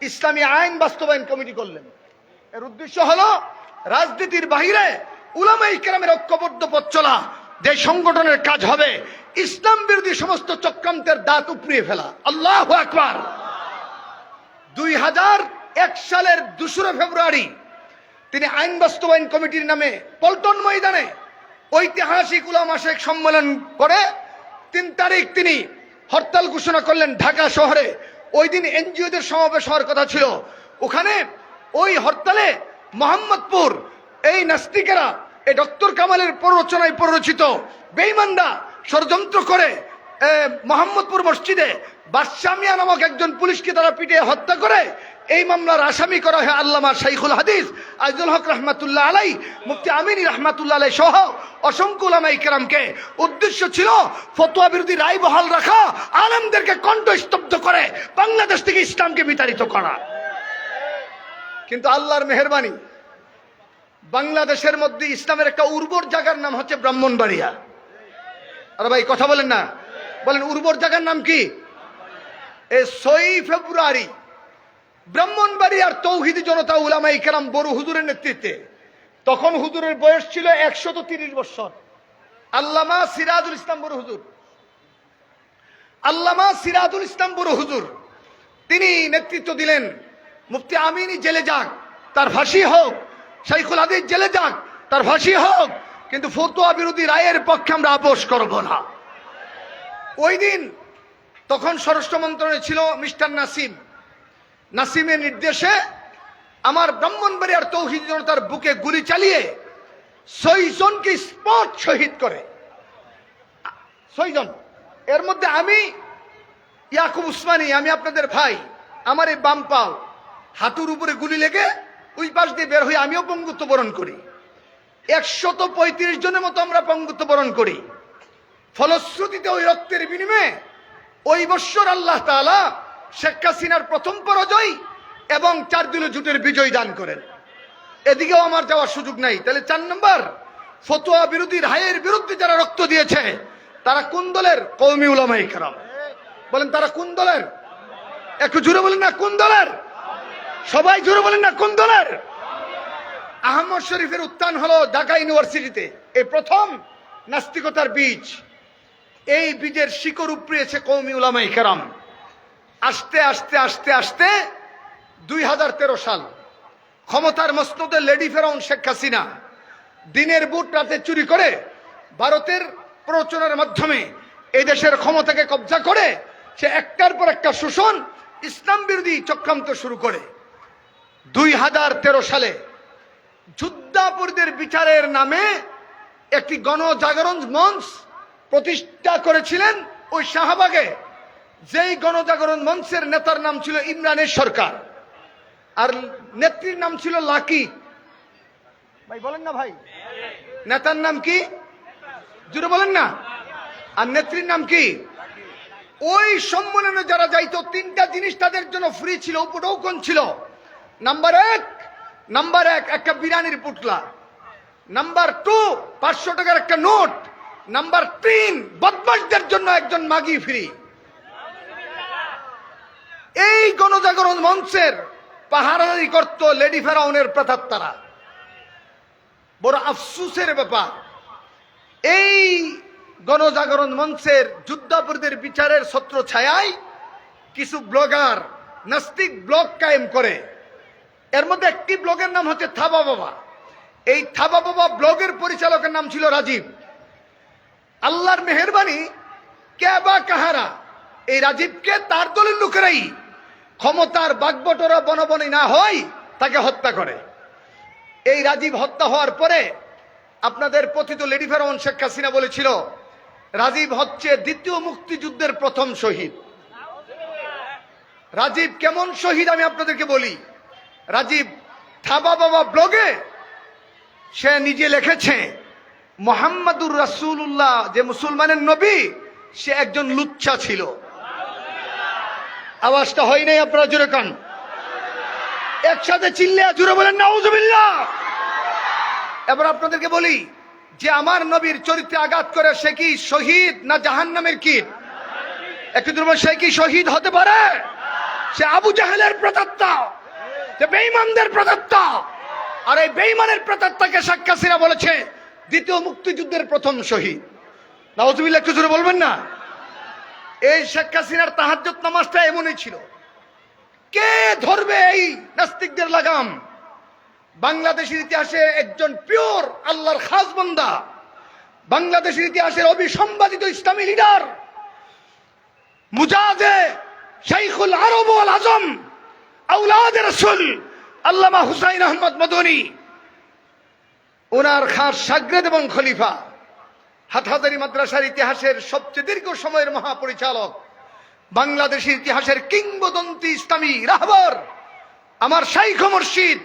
A: ইসলামী আইন বাস্তবায়ন কমিটি করলেন। এর উদ্দেশ্য হলো রাজনীতির বাহিরে উলামা ইকরামের ঐক্যবদ্ধ পথ চলা, যে সংগঠনের কাজ হবে ইসলাম বিরোধী সমস্ত চক্রান্তের দাঁত উপড়িয়ে ফেলা। আল্লাহু আকবার। 2001 সালের 2 ফেব্রুয়ারি তিনি আইন বাস্তবায়ন কমিটির নামে পল্টন ময়দানে ঐতিহাসিক উলামা শেখ সম্মেলন করে 3 তারিখ তিনি হরতাল ঘোষণা করলেন ঢাকা শহরে। ওই দিন এনজিওদের সমাবেশ হওয়ার কথা ছিল। ওখানে ওই হরতালে মোহাম্মদপুর এই নাস্তিকেরা এই ডক্টর কামালের প্ররোচনায় প্ররোচিত বেঈমানরা ষড়যন্ত্র করে মোহাম্মদপুর মসজিদে বাদশা মিয়া নামক একজন পুলিশকে তারা পিটিয়ে হত্যা করে এই মামলার আসামি করা হয় আল্লামা শাইখুল হাদিস আজিজুল হক রহমাতুল্লাহ আলাই, মুফতি আমিন রহমাতুল্লাহ আলাই সহ অসংখ্য উলামা ইকরামকে। উদ্দেশ্য ছিল ফতোয়া বিরোধী রায় বহাল রাখা, আলেমদেরকে কণ্ঠ স্তব্ধ করে বাংলাদেশ থেকে ইসলামকে বিতাড়িত করা। কিন্তু আল্লাহর মেহেরবানি, বাংলাদেশের মধ্যে ইসলামের একটা উর্বর জায়গার নাম হচ্ছে ব্রাহ্মণবাড়িয়া। আরে ভাই কথা বলেন না, বলেন উর্বর জায়গার নাম কি? এই 6 ফেব্রুয়ারি ব্রাহ্মণবাড়িয়ার তৌহিদি জনতা উলামা ইকরাম বড় হুজুরের নেতৃত্বে, তখন হুজুরের বয়স ছিল 130 বছর, আল্লামা সিরাজুল ইসলাম বড় হুজুর, আল্লামা সিরাজুল ইসলাম বড় হুজুর তিনি নেতৃত্ব দিলেন। মুফতি আমিনী জেলে যাক, তার ফাঁসি হোক, শাইখুল হাদিস জেলে যাক, তার ফাঁসি হোক, কিন্তু ফতোয়া বিরোধী রায়ের পক্ষে আমরা আপোষ করব না। ওই দিন তখন স্বরাষ্ট্র মন্ত্রণালয়ে ছিল মিস্টার নাসিম। নাসিমের নির্দেশে আমার ব্রাহ্মণবাড়িয়ার তৌহিদ জনতার বুকে গুলি চালিয়ে 6 জনকে স্পট শহীদ করে। 6 জন, এর মধ্যে আমি ইয়াকুব উসমানী, আমি আপনাদের ভাই, আমার এই বাম পাও হাঁটুর উপরে গুলি লেগে ওই পাশ দিয়ে বের হয়ে আমিও পঙ্গুত্ব বরণ করি। 135 জনের মতো আমরা পঙ্গুত্ব বরণ করি। ফলশ্রুতিতে ওই রক্তের বিনিময়ে ওই বছর আল্লাহ তাআলা শেখ হাসিনার প্রথম পরাজয় এবং 4 দলীয় জোটের বিজয় দান করেন। এদিকেও আমার যাওয়ার সুযোগ নাই। তাহলে 4 নম্বর, ফতোয়া বিরোধী রায়ের বিরুদ্ধে যারা রক্ত দিয়েছে তারা কোন দলের? কওমি উলামায়ে কেরাম। বলেন তারা কোন দলের? একটু জোরে বলেন না কোন দলের? সবাই জোরে বলেন না কোন দলের? আহমদ শরীফের উত্থান হলো ঢাকা ইউনিভার্সিটিতে, এই প্রথম নাস্তিকতার বীজ। এই বীজের শিকড় উপড়িয়েছে কওমি উলামায়ে কেরাম। আস্তে আস্তে আস্তে আস্তে 2013 সাল ক্ষমতার মসনদে লেডি ফেরাউন শেখ হাসিনা দিনের বুট রাতে চুরি করে ভারতের প্ররোচনার মাধ্যমে এই দেশের ক্ষমতাকে কবজা করে সে একটার পর একটা শোষণ ইসলাম বিরোধী চক্রান্ত শুরু করে। 2013 সালে যুদ্ধাপরাধীদের বিচারের নামে একটি গণজাগরণ মঞ্চ প্রতিষ্ঠা করেছিলেন ওই শাহবাগে। যেই গণজাগরণ মঞ্চের নেতার নাম ছিল ইমরানের সরকার, আর নেত্রীর নাম ছিল লাকি। ভাই বলেন না ভাই, নেতার নাম কি? জুড়ে বলেন না। আর নেত্রীর নাম কি? ওই সম্মেলনে যারা যাইতো 3টা জিনিস তাদের জন্য ফ্রি ছিল, উপঢৌকন ছিল। নাম্বার এক একটা বিরিয়ানির পুটলা। নাম্বার 2 500 টাকার একটা নোট। নাম্বার 3 বদমাশদের জন্য একজন মাগি ফ্রি। এই গণজাগরণ মঞ্চের পাহারাদারি করত লেডি ফেরাউনের প্রেতাত্মারা। বড় আফসোসের ব্যাপার, এই গণজাগরণ মঞ্চের যুদ্ধাপরাধীদের বিচারের ছত্র ছায়ায় কিছু ব্লগার নাস্তিক ব্লগ কায়েম করে। এর মধ্যে একটি ব্লগের নাম হচ্ছে থাবা বাবা। এই থাবা বাবা ব্লগের পরিচালকের নাম ছিল রাজীব। আল্লাহর মেহেরবানি, কে বা কাহারা এই রাজীবকে তার দলের লোকেরাই ক্ষমতার বাগবটরা বনবনী না হয় তাকে হত্যা করে। এই রাজীব হত্যা হওয়ার পরে আপনাদের পতিত লেডি ফেরাউন শেখ হাসিনা বলেছিল রাজীব হচ্ছে দ্বিতীয় মুক্তিযুদ্ধের প্রথম শহীদ। রাজীব কেমন শহীদ আমি আপনাদেরকে বলি। রাজীব থাবা বাবা ব্লগে সে নিজে লিখেছে মোহাম্মদুর রাসূলুল্লাহ যে মুসলমানের নবী, সে একজন লুচ্চা ছিল। আওয়াজটা হয় নাই, আপনারা জোরে কান, একসাথে চিল্লে জোরে বলেন নাউজুবিল্লাহ। এবার আপনাদেরকে বলি যে আমার নবীর চরিত্রে আঘাত করে সে কি শহীদ না জাহান্নামের কীট? একটু জোরে বলেন, সে কি শহীদ হতে পারে? সে আবু জাহেলের প্রেতাত্মা, যে বেঈমানদের প্রেতাত্মা। আর এই বেঈমানের প্রেতাত্মাকে শেখ হাসিনা বলেছে দ্বিতীয় মুক্তিযুদ্ধের প্রথম শহীদ। নাউজুবিল্লাহ একটু জোরে বলবেন না। এই শেখ হাসিনার তাহাজ্জুদ নামাজটা এমনই ছিল। কে ধরবে এই নাস্তিকদের লাগাম? বাংলাদেশের ইতিহাসে একজন পিওর আল্লাহর খাস বান্দা, বাংলাদেশের ইতিহাসের অবিসম্বাদিত ইসলামী লিডার, মুজাহিদে শাইখুল আরব ওয়াল আজম আওলাদ রাসূল আল্লামা হুসাইন আহমদ মদনী, ওনার খাস শাগরেদ এবং খলিফা, হাটহাজারী মাদ্রাসার ইতিহাসের সবচেয়ে দীর্ঘ সময়ের মহাপরিচালক, বাংলাদেশের ইতিহাসের কিংবদন্তি ইসলামী রাহবার, আমার শাইখ মুর্শিদ,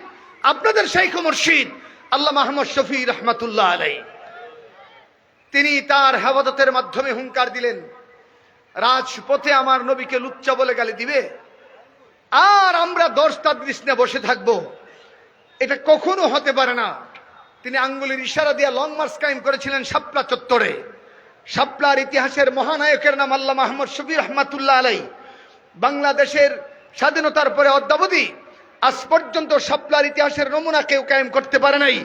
A: আপনাদের শাইখ মুর্শিদ আল্লামা আহমদ শফি রহমাতুল্লাহ আলাইহি। তিনি তার হেফাজতের মাধ্যমে হুঙ্কার দিলেন রাজপথে আমার নবীকে লুচ্চা বলে গালি দিবে আর আমরা 10টা দৃষ্টি বসে থাকবো, এটা কখনো হতে পারে না। তিনি আঙ্গুলের ইশারা দিয়ে লং মার্চ কায়েম করেছিলেন শাপলা চত্বরে। শাপলার ইতিহাসের মহানায়কের নাম আল্লামা আহমদ শফি রহমাতুল্লাহ আলাইহি। বাংলাদেশের স্বাধীনতার পরে অদ্যাবধি আজ পর্যন্ত শাপলার ইতিহাসের নমুনা কেউ কায়েম করতে পারে নাই।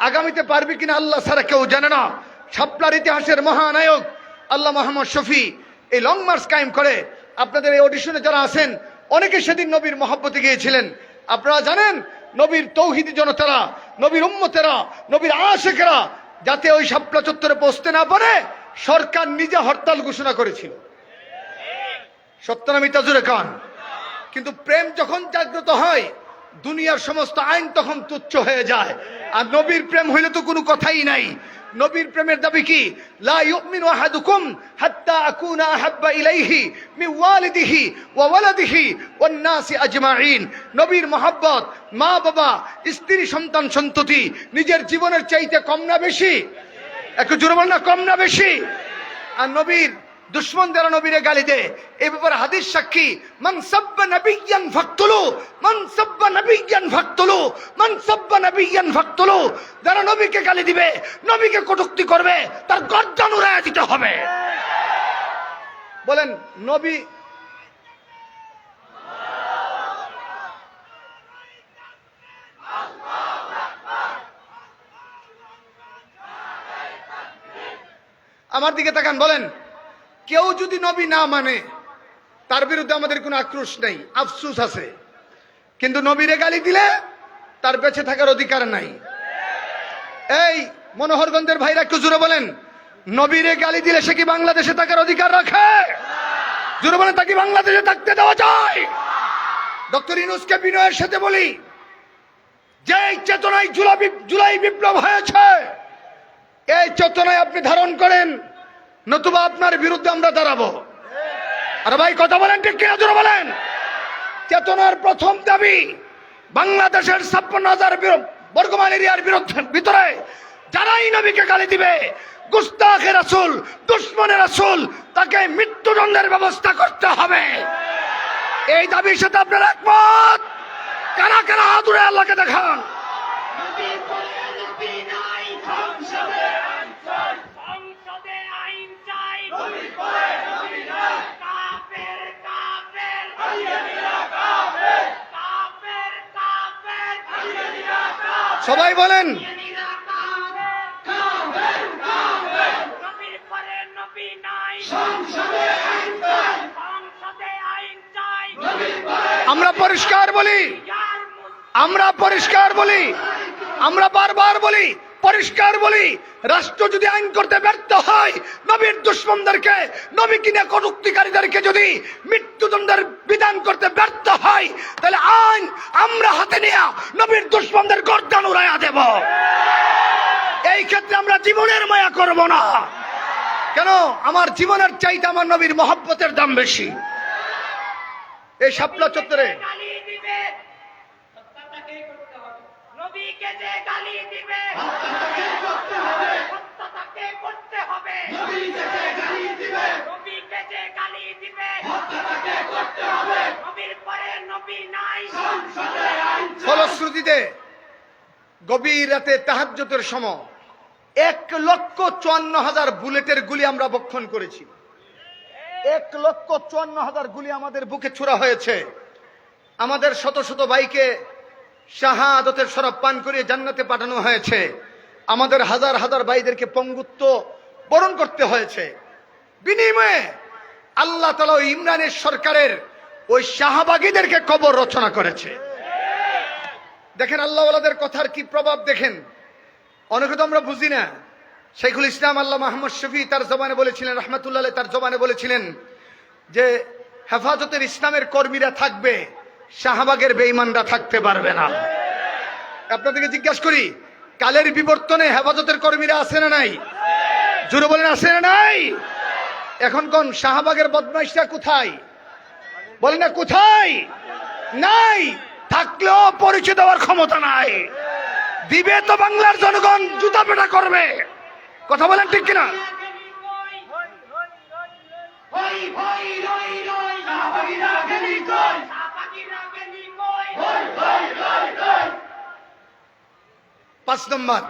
A: আগামীতে পারবে কিনা আল্লাহ ছাড়া কেউ জানে না। শাপলার ইতিহাসের মহানায়ক আল্লামা আহমদ শফি এই লং মার্চ কায়েম করে। আপনাদের এই অডিশনে যারা আছেন অনেকে সেদিন নবীর মহব্বতে গিয়েছিলেন। আপনারা জানেন নবীর তৌহিদি জনতারা, নবীর উম্মতেরা, নবীর আশিকেরা যাতে ওই শাপলা চত্বরে পৌঁছতে না পারে সরকার নিজে হরতাল ঘোষণা করেছিল। সত্য না মিথ্যা জোরে কান। কিন্তু প্রেম যখন জাগ্রত হয় দুনিয়ার সমস্ত আইন তখন তুচ্ছ হয়ে যায়। আর নবীর প্রেম হইলে তো কোনো কথাই নাই। নবীর প্রেমের দাবি কি? লা ইউমিনু আহাদুকুম হাত্তা আকুনা আহাব্বা ইলাইহি মিন ওয়ালিদিহি ওয়া ওয়ালাদিহি ওয়ান নাসি আজমাইন। নবীর মহব্বত মা বাবা, স্ত্রী, সন্তান সন্ততি নিজের জীবনের চাইতে কম না বেশি? একটু জোরে বল না, কম না বেশি? আর নবীর দুশমনদের নবীরে গালি দেয়। এই ব্যাপারে হাদিস সাক্ষী, মান সাব্বা নাবিয়্যান ফাকতুলু, মান সাব্বা নাবিয়্যান ফাকতুলু, মান সাব্বা নাবিয়্যান ফাকতুলু। যারা নবীকে গালি দিবে, নবীকে কটূক্তি করবে, তার গর্দান উড়াইয়া দিতে হবে। বলেন নবী আমার দিকে তাকান, বলেন কেউ যদি নবী না মানে তার বিরুদ্ধে আমাদের কোনো আক্রোশ নেই, আফসোস আছে, কিন্তু নবীরে গালি দিলে তার বেঁচে থাকার অধিকার নাই। এই মনোহরগঞ্জের ভাইরা একটু জোরে বলেন, নবীরে গালি দিলে সে কি বাংলাদেশে থাকার অধিকার রাখে? জোরে বলেন, তাকে বাংলাদেশে থাকতে দেওয়া যায়? ডক্টর ইউনূসকে বিনয়ের সাথে বলি, যে চেতনায় জুলাই বিপ্লব হয়েছে, এই চেতনায় আপনি ধারণ করেন, নতুবা আপনার বিরুদ্ধে আমরা দাঁড়াবো। আর ভাই কথা বলেন, ঠিক কিনা জোরে বলেন। চেতনার প্রথম দাবি, বাংলাদেশের 56,000 বর্গমাইল এরিয়ার ভিতরে যারাই নবীকে গালি দিবে, গুস্তাখে রাসূল, দুশমনে রাসূল, তাকে মৃত্যুদণ্ডের ব্যবস্থা করতে হবে। এই দাবির সাথে আপনারা একমত? কারা কারা হাত উড়ে আল্লাহকে দেখান।
B: সংসদে আইন চাই, কাফের কাফের, কাফের কাফের,
A: সবাই বলেন,
B: নবীর পরে নবী নাই, সংসদে আইন চাই।
A: আমরা পরিষ্কার বলি, আমরা পরিষ্কার বলি, আমরা বারবার বলি, পরিষ্কার বলি, রাষ্ট্র যদি আইন করতে ব্যর্থ হয়, নবীর দুশমনদেরকে, নবী কিনা কটূক্তিকারীদেরকে যদি মৃত্যুদণ্ডের বিধান করতে ব্যর্থ হয়, তাহলে আইন আমরা হাতে নিয়ে নবীর দুশমনদের গর্দান উড়াইয়া দেব। এই ক্ষেত্রে আমরা জীবনের মায়া করব না। কেন? আমার জীবনের চাইতে আমার নবীর মহব্বতের দাম বেশি। এই শাপলা চত্বরে
B: গালি দিবে, নবীকে যে গালি দিবে, হত্যাটাকে করতে হবে। নবীকে যে গালি দিবে, নবীর পরে নবী নাই,
A: ফলশ্রুতিতে গভীর রাতে তাহাজ্জুদের সময় 1,54,000 বুলেটের গুলি আমরা বক্ষণ করেছি। 1,54,000 গুলি আমাদের বুকে ছোড়া হয়েছে। আমাদের শত শত ভাইকে শাহাদতের শরাব পান করিয়ে জান্নাতে পাঠানো হয়েছে। আমাদের হাজার হাজার ভাইদেরকে পঙ্গুত্ব বরণ করতে হয়েছে। বিনিময়ে আল্লাহ তাআলা ওই ইমরানের সরকারের ওই শাহবাগীদেরকে কবর রচনা করেছে। দেখেন আল্লাহওয়ালাদের কথার কি প্রভাব দেখেন। অনেকে তো আমরা বুঝি না। শাইখুল ইসলাম আল্লাহ মাহমুদ শফি তার জবানে বলেছিলেন, রহমতুল্লাহ আলাইহি তার জবানে বলেছিলেন যে হেফাজতের ইসলামের কর্মীরা থাকবে, শাহবাগের বেঈমানরা থাকতে পারবে না। আপনাদেরকে জিজ্ঞাসা করি, কালের বিবর্তনে হেফাজতের কর্মীরা আছে না নাই? জোরে বলেন, আছে না নাই? এখন কোন শাহবাগের বদমাইশরা কোথায়? বলেন না কোথায়? নাই। থাকলেও পরিচয় দেওয়ার ক্ষমতা নাই। দিবে তো বাংলার জনগণ জুতা পেটা করবে। কথা বলেন ঠিক কিনা? পাঁচ নম্বর,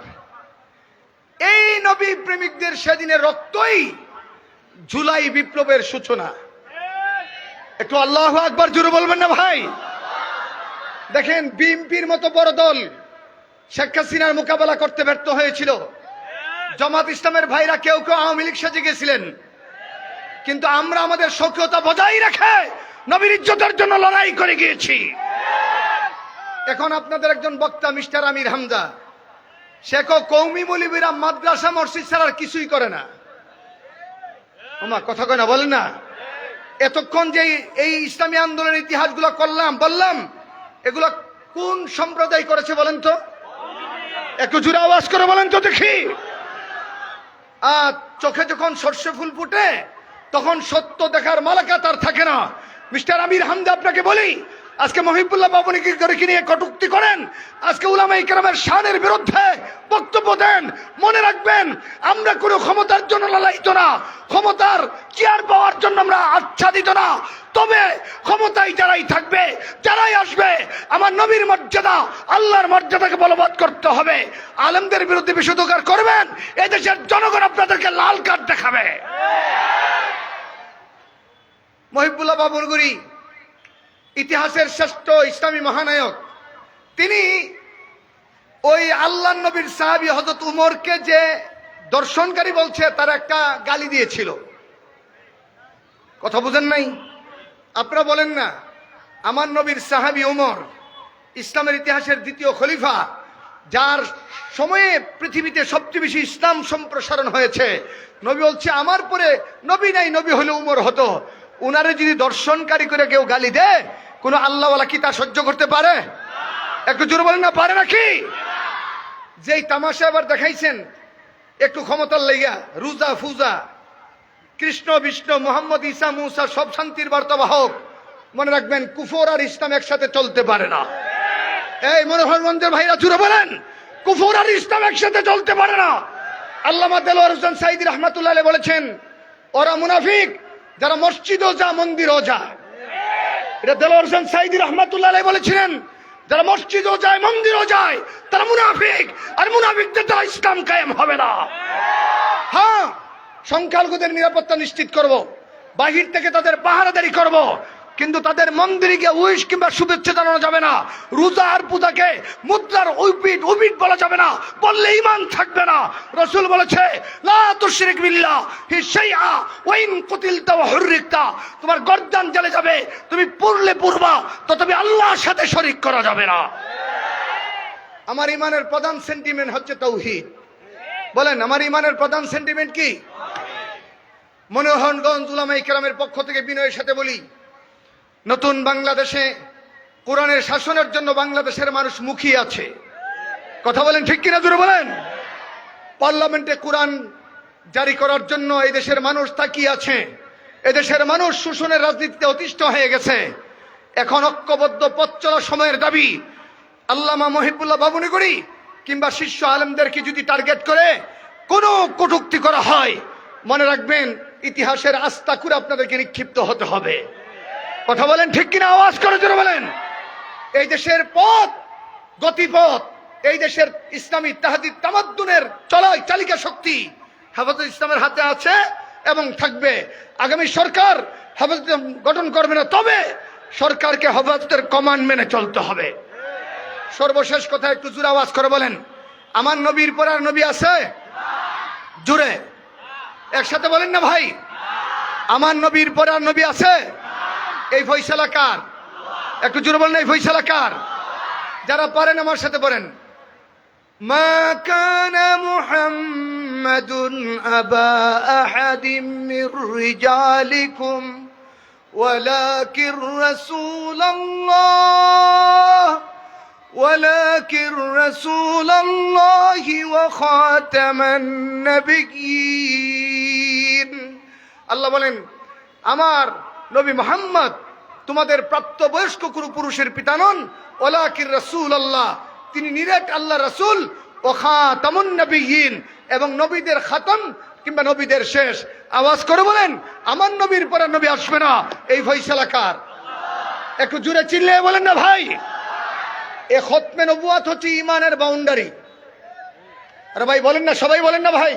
A: এই নবী প্রেমিকদের সেদিনের রক্তই জুলাই বিপ্লবের সূচনা। একটু আল্লাহু আকবার জোরে বলবেন না ভাই? দেখেন, বিএনপির মতো বড় দল শেখ হাসিনার মোকাবেলা করতে ব্যর্থ হয়েছিল। জামাত ইসলামের ভাইরা কেউ কেউ আওয়ামী লীগ সাজে গেছিলেন, কিন্তু আমরা আমাদের সক্রিয়তা বজায় রেখে নবীর ইজ্জতের জন্য লড়াই করে গিয়েছি। এখন আপনাদের একজন বক্তা মিস্টার আমির হামজা, সে কৌমি মৌলবীরা মাদ্রাসা মসজিদ ছাড়া আর কিছুই করে না। ওমা কথা কয় না, বলেন না। এতক্ষণ যে এই ইসলামী আন্দোলনের ইতিহাসগুলো বললাম, এগুলো কোন সম্প্রদায় করেছে বলেন তো? একটু জোরে আওয়াজ করে বলেন তো দেখি। আর চোখে যখন সর্ষে ফুল ফুটে তখন সত্য দেখার মালাকা তার থাকে না। মিস্টার আমির হামজা, আপনাকে বলি, আজকে মহিবুল্লাহ বাবুনিকে করে নিয়ে কটূক্তি করেন, আজকে উলামায়ে কেরামের শানের বিরুদ্ধে বক্তব্য দেন। মনে রাখবেন, আমরা কোনো ক্ষমতার জন্য লালায়িত না, ক্ষমতার চেয়ার পাওয়ার জন্য আমরা আচ্ছাদিত না। তবে ক্ষমতায় যারাই থাকবে, যারাই আসবে, আমার নবীর মর্যাদা, আল্লাহর মর্যাদাকে বলবৎ করতে হবে। আলেমদের বিরুদ্ধে বিষোদগার করবেন, এদেশের জনগণ আপনাদেরকে লাল কার্ড দেখাবে। মহিবুল্লাহ বাবুরগুরি ইতিহাসের শ্রেষ্ঠ ইসলামী মহানায়ক। তিনি ওই আল্লাহ নবীর সাহাবী হযরত উমরকে যে দর্শনকারী বলছে, তার একটা গালি দিয়েছিল। কথা বুঝেন নাই? আপনারা বলেন না, আমার নবীর সাহাবী উমর ইসলামের ইতিহাসের দ্বিতীয় খলিফা, যার সময়ে পৃথিবীতে সবচেয়ে বেশি ইসলাম সম্প্রসারণ হয়েছে। নবী বলছে, আমার পরে নবী নাই, নবী হলে উমর হতো। উনারে যদি দর্শনকারী করে কেউ গালি দেয়, কোন আল্লাহওয়ালা কি তা সহ্য করতে পারে? একটু জোরে বলেন না, পারে নাকি? যেই তামাশা এবার দেখাইছেন একটু ক্ষমতার লেগা, রুজা ফুজা, কৃষ্ণ বিষ্ণু মোহাম্মদ ঈসা মুসা সব শান্তির বার্তাবাহক। মনে রাখবেন, কুফর আর ইসলাম একসাথে চলতে পারে না। এই মনোহরগঞ্জের ভাইরা জুড়ে বলেন, কুফর আর ইসলাম একসাথে চলতে পারে না। আল্লামা দেলোয়ার হোসেন সাঈদী রাহমাতুল্লাহ আলাইহি বলেছেন, ওরা মুনাফিক যারা মসজিদও যা মন্দিরও যায়। এটা দেলোয়ার হোসেন সাঈদী রাহমাতুল্লাহ আলাইহি বলেছিলেন, যারা মসজিদও যায় মন্দিরও যায় তারা মুনাফিক, আর মুনাফিকদের দ্বারা ইসলাম কায়েম হবে না। হ্যাঁ, সংখ্যালঘুদের নিরাপত্তা নিশ্চিত করব, বাহির থেকে তাদের পাহারাদারি করব, কিন্তু তাদের মন্দিরে গিয়ে উইশ কিংবা শুভেচ্ছা জানানো যাবে না। রোজা আর পূজাকে মুদ্রার উবিট বলা যাবে না, বললে ঈমান থাকবে না। রাসূল বলেছে, লা তুশরিক বিল্লাহি শাইআ ওয়া ইন কুতিলতা ওয়া হুররিকতা। তোমার গর্দান জ্বলে যাবে, তুমি পুরলে পুরবা, তবে আল্লাহর সাথে শরীক করা যাবে না। আমার ঈমানের প্রধান সেন্টিমেন্ট হচ্ছে তাওহীদ। বলেন, আমার ঈমানের প্রধান সেন্টিমেন্ট কি? মনোহরগঞ্জ উলামায়ে কেরামের পক্ষ থেকে বিনয়ের সাথে বলি, নতুন বাংলাদেশে কোরআনের শাসনের জন্য বাংলাদেশের মানুষ মুখিয়ে আছে। কথা বলেন ঠিক কিনা, জোরে বলেন। পার্লামেন্টে কোরআন জারি করার জন্য এই দেশের মানুষ তাকিয়ে আছে। এদেশের মানুষ শোষণের রাজনীতিতে অতিষ্ঠ হয়ে গেছে। এখন ঐক্যবদ্ধ পথ চলা সময়ের দাবি। আল্লামা মহিবুল্লাহ বাবুনিগুরি কিংবা শীর্ষ আলেমদেরকে যদি টার্গেট করে কোনো কটূক্তি করা হয়, মনে রাখবেন, ইতিহাসের আস্থা করে আপনাদেরকে নিক্ষিপ্ত হতে হবে। কথা বলেন ঠিক কিনা, আওয়াজ করে জোরে বলেন। এই দেশের পথ, গতিপথ, এই দেশের ইসলামী তাহদিদ তামাদ্দুনের চালিকা শক্তি হেফাজতে ইসলামের হাতে আছে এবং থাকবে। আগামী সরকার হেফাজত গঠন করবে না, তবে সরকারকে হেফাজতের কমান্ড মেনে চলতে হবে। সর্বশেষ কথা একটু জোরে আওয়াজ করে বলেন, আমার নবীর পর আর নবী আছে? জোরে একসাথে বলেন না ভাই, আমার নবীর পর আর নবী আছে? এই ফয়সালা কার? একটু জোরে বলেন, এই ফয়সালা কার? যারা পারেন আমার সাথে পড়েন, মা কানা মুহাম্মাদুন আবা আহাদিম মির রিজালিকুম ওয়ালাকিন রাসূলুল্লাহি ওয়া খাতামান নাবিয়্যিন। আল্লাহ বলেন, আমার নবী মুহাম্মদ তোমাদের প্রাপ্তবয়স্ক কোনো পুরুষের পিতা নন, ওয়ালাকিন রাসূলুল্লাহ, তিনি নিরেট আল্লাহ রাসূল, ওয়া খাতামুন নাবিয়্যিন, এবং নবীদের খাতম কিংবা নবীদের শেষ। আওয়াজ করে বলেন, আমার নবীর পরে নবী আসবে না। এই ফয়সালা কার? একটু জোরে চিল্লিয়ে বলেন না ভাই। এই খতমে নবুয়ত হচ্ছে ঈমানের বাউন্ডারি। আরে ভাই বলেন না, সবাই বলেন না ভাই।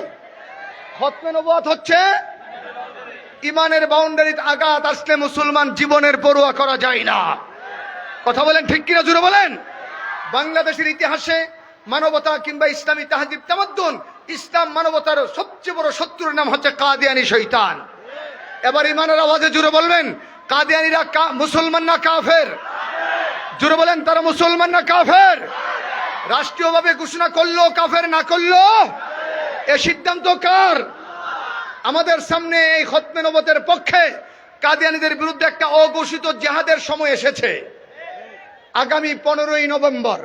A: খতমে নবুয়ত হচ্ছে ঈমানের বাউন্ডারিতে আঘাত আসলে মুসলমান জীবনের পরোয়া করা যায় না। কথা বলেন ঠিক কিনা, জোরে বলেন। বাংলাদেশের ইতিহাসে মানবতা কিংবা ইসলামী তাহজিব তামাদ্দুন, ইসলাম মানবতার সবচেয়ে বড় শত্রুর নাম হচ্ছে কাদিয়ানি শয়তান। এবার ঈমানের আওয়াজে জোরে বলবেন, কাদিয়ানিরা মুসলমান না কাফের? জোরে বলেন, তারা মুসলমান না কাফের? রাষ্ট্রীয়ভাবে ঘোষণা করলো কাফের, না করলো এ সিদ্ধান্ত কার? আমাদের সামনে এই খতমে নবুয়তের পক্ষে কাদিয়ানীদের বিরুদ্ধে একটা অঘোষিত জিহাদের সময় এসেছে। আগামী 15ই নভেম্বর।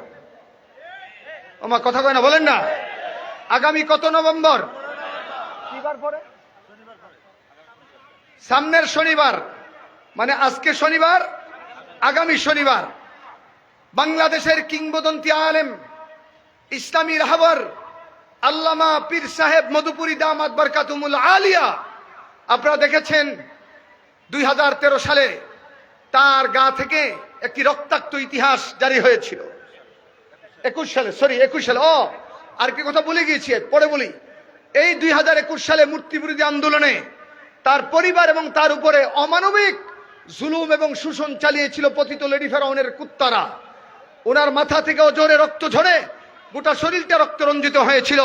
A: আমার কথা কয় না, বলেন না। আগামী কত নভেম্বর? কিবার পরে? সামনের শনিবার, মানে আজকে শনিবার, আগামী শনিবার বাংলাদেশের কিংবদন্তি আলেম ইসলামী রাহবার আল্লামা পীর সাহেব মধুপুরী দামাত বরকাতুমুল আলিয়া, আপনারা দেখেছেন 2013 সালে তার গা থেকে একটি রক্তাক্ত ইতিহাস জারি হয়েছিল। 21 সালে আর কি কথা বলে গিয়েছি, পরে বলি। এই 2021 সালে মূর্তি বিরোধী আন্দোলনে তার পরিবার এবং তার উপরে অমানবিক জুলুম এবং শোষণ চালিয়েছিল পতিত লেডি ফেরাউনের কুত্তারা। ওনার মাথা থেকে জোরে রক্ত ঝরে গোটা শরীরটা রক্ত রঞ্জিত হয়েছিল।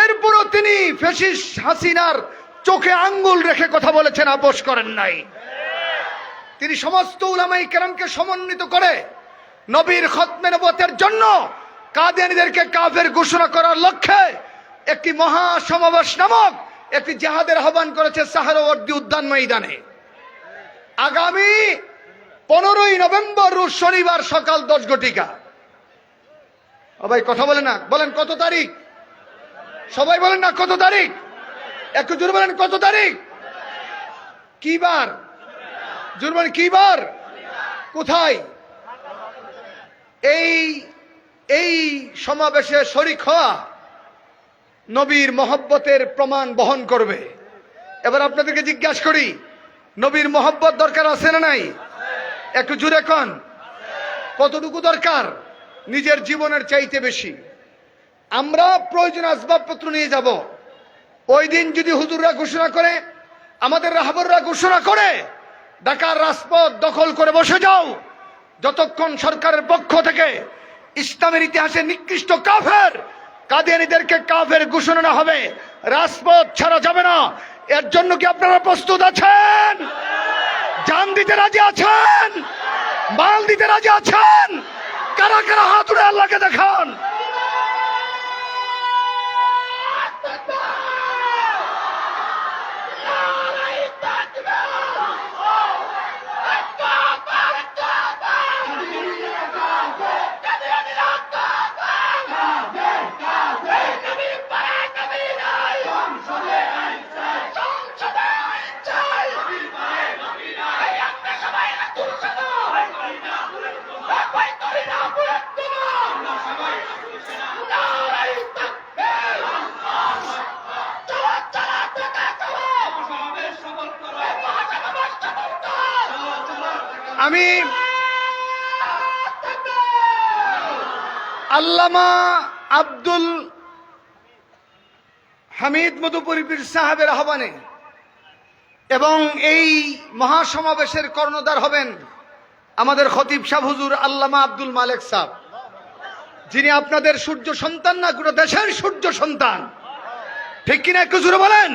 A: এরপরও তিনি ফ্যাসিস্ট হাসিনার চোখে আঙ্গুল রেখে কথা বলেছেন, আপোষ করেন নাই। তিনি সমস্ত উলামায়ে কেরামকে সমন্বিত করে নবীর খতমে নবুয়তের জন্য কাদিয়ানীদেরকে কাফের ঘোষণা করার লক্ষ্যে একটি মহা সমাবেশ নামক একটি জিহাদের আহ্বান করেছে সাহারাওয়ার্দী উদ্যান ময়দানে। আগামী 15ই নভেম্বর রোজ শনিবার সকাল 10 ঘটিকা। ভাই কথা বলেন না, বলেন কত তারিখ? সবাই বলেন না কত তারিখ? একটু জোরে বলেন কত তারিখ? কি বার? জোরে বলেন কি বার? কোথায়? এই সমাবেশে শরীক হওয়া নবীর মহব্বতের প্রমাণ বহন করবে। এবার আপনাদেরকে জিজ্ঞাসা করি, নবীর মহব্বত দরকার আছে না নাই? একটু জোরে কোন, কতটুকু দরকার? নিজের জীবনের চাইতে বেশি। আমরা প্রয়োজন আসবাবপত্র নিয়ে যাব। ওই দিন যদি হুজুররা ঘোষণা করে, আমাদের রাহবররা ঘোষণা করে, ঢাকার রাজপথ দখল করে বসে যাও, যতক্ষণ সরকারের পক্ষ থেকে ইসলামের ইতিহাসে নিকৃষ্ট কাফের কাদিয়ানীদেরকে কাফের ঘোষণা না হবে, রাজপথ ছাড়া যাবে না। এর জন্য কি আপনারা প্রস্তুত আছেন? জান দিতে রাজি আছেন? মাল দিতে রাজি আছেন? কারা কারা হাত উঠে আল্লাহকে দেখান। আমি আল্লামা আব্দুল হামিদ মধুপুরী পীর সাহেবের আহ্বানে এবং এই মহাসমাবেশের কর্ণধার হবেন আমাদের খতিব সাহেব হুজুর আল্লামা আব্দুল মালেক সাহেব, যিনি আপনাদের সূর্য সন্তান না, গোটা দেশের সূর্য সন্তান। ঠিক কিনা একটু জোরে বলেন?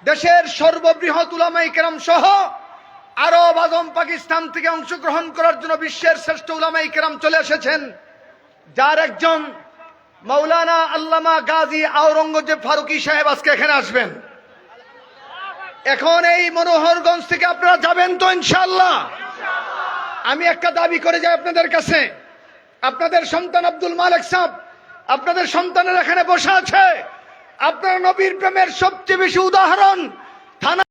A: দেশের সর্ববৃহৎ উলামায়ে কেরাম সহ আরব, আজম, পাকিস্তান থেকে অংশগ্রহণ করার জন্য বিশ্বের শ্রেষ্ঠ উলামায়ে কেরাম চলে এসেছেন, যার একজন মাওলানা আল্লামা গাজী আওরঙ্গজেব ফারুকী সাহেব আজকে এখানে আসবেন। এখন এই মনোহরগঞ্জ থেকে আপনারা যাবেন তো ইনশাআল্লাহ? আমি একটা দাবি করে যাই আপনাদের কাছে, আপনাদের সন্তান আব্দুল মালেক সাহেব, আপনাদের সন্তানের এখানে বসে আছে। আপনারা নবীর প্রেমের সবচেয়ে বেশি উদাহরণ থানা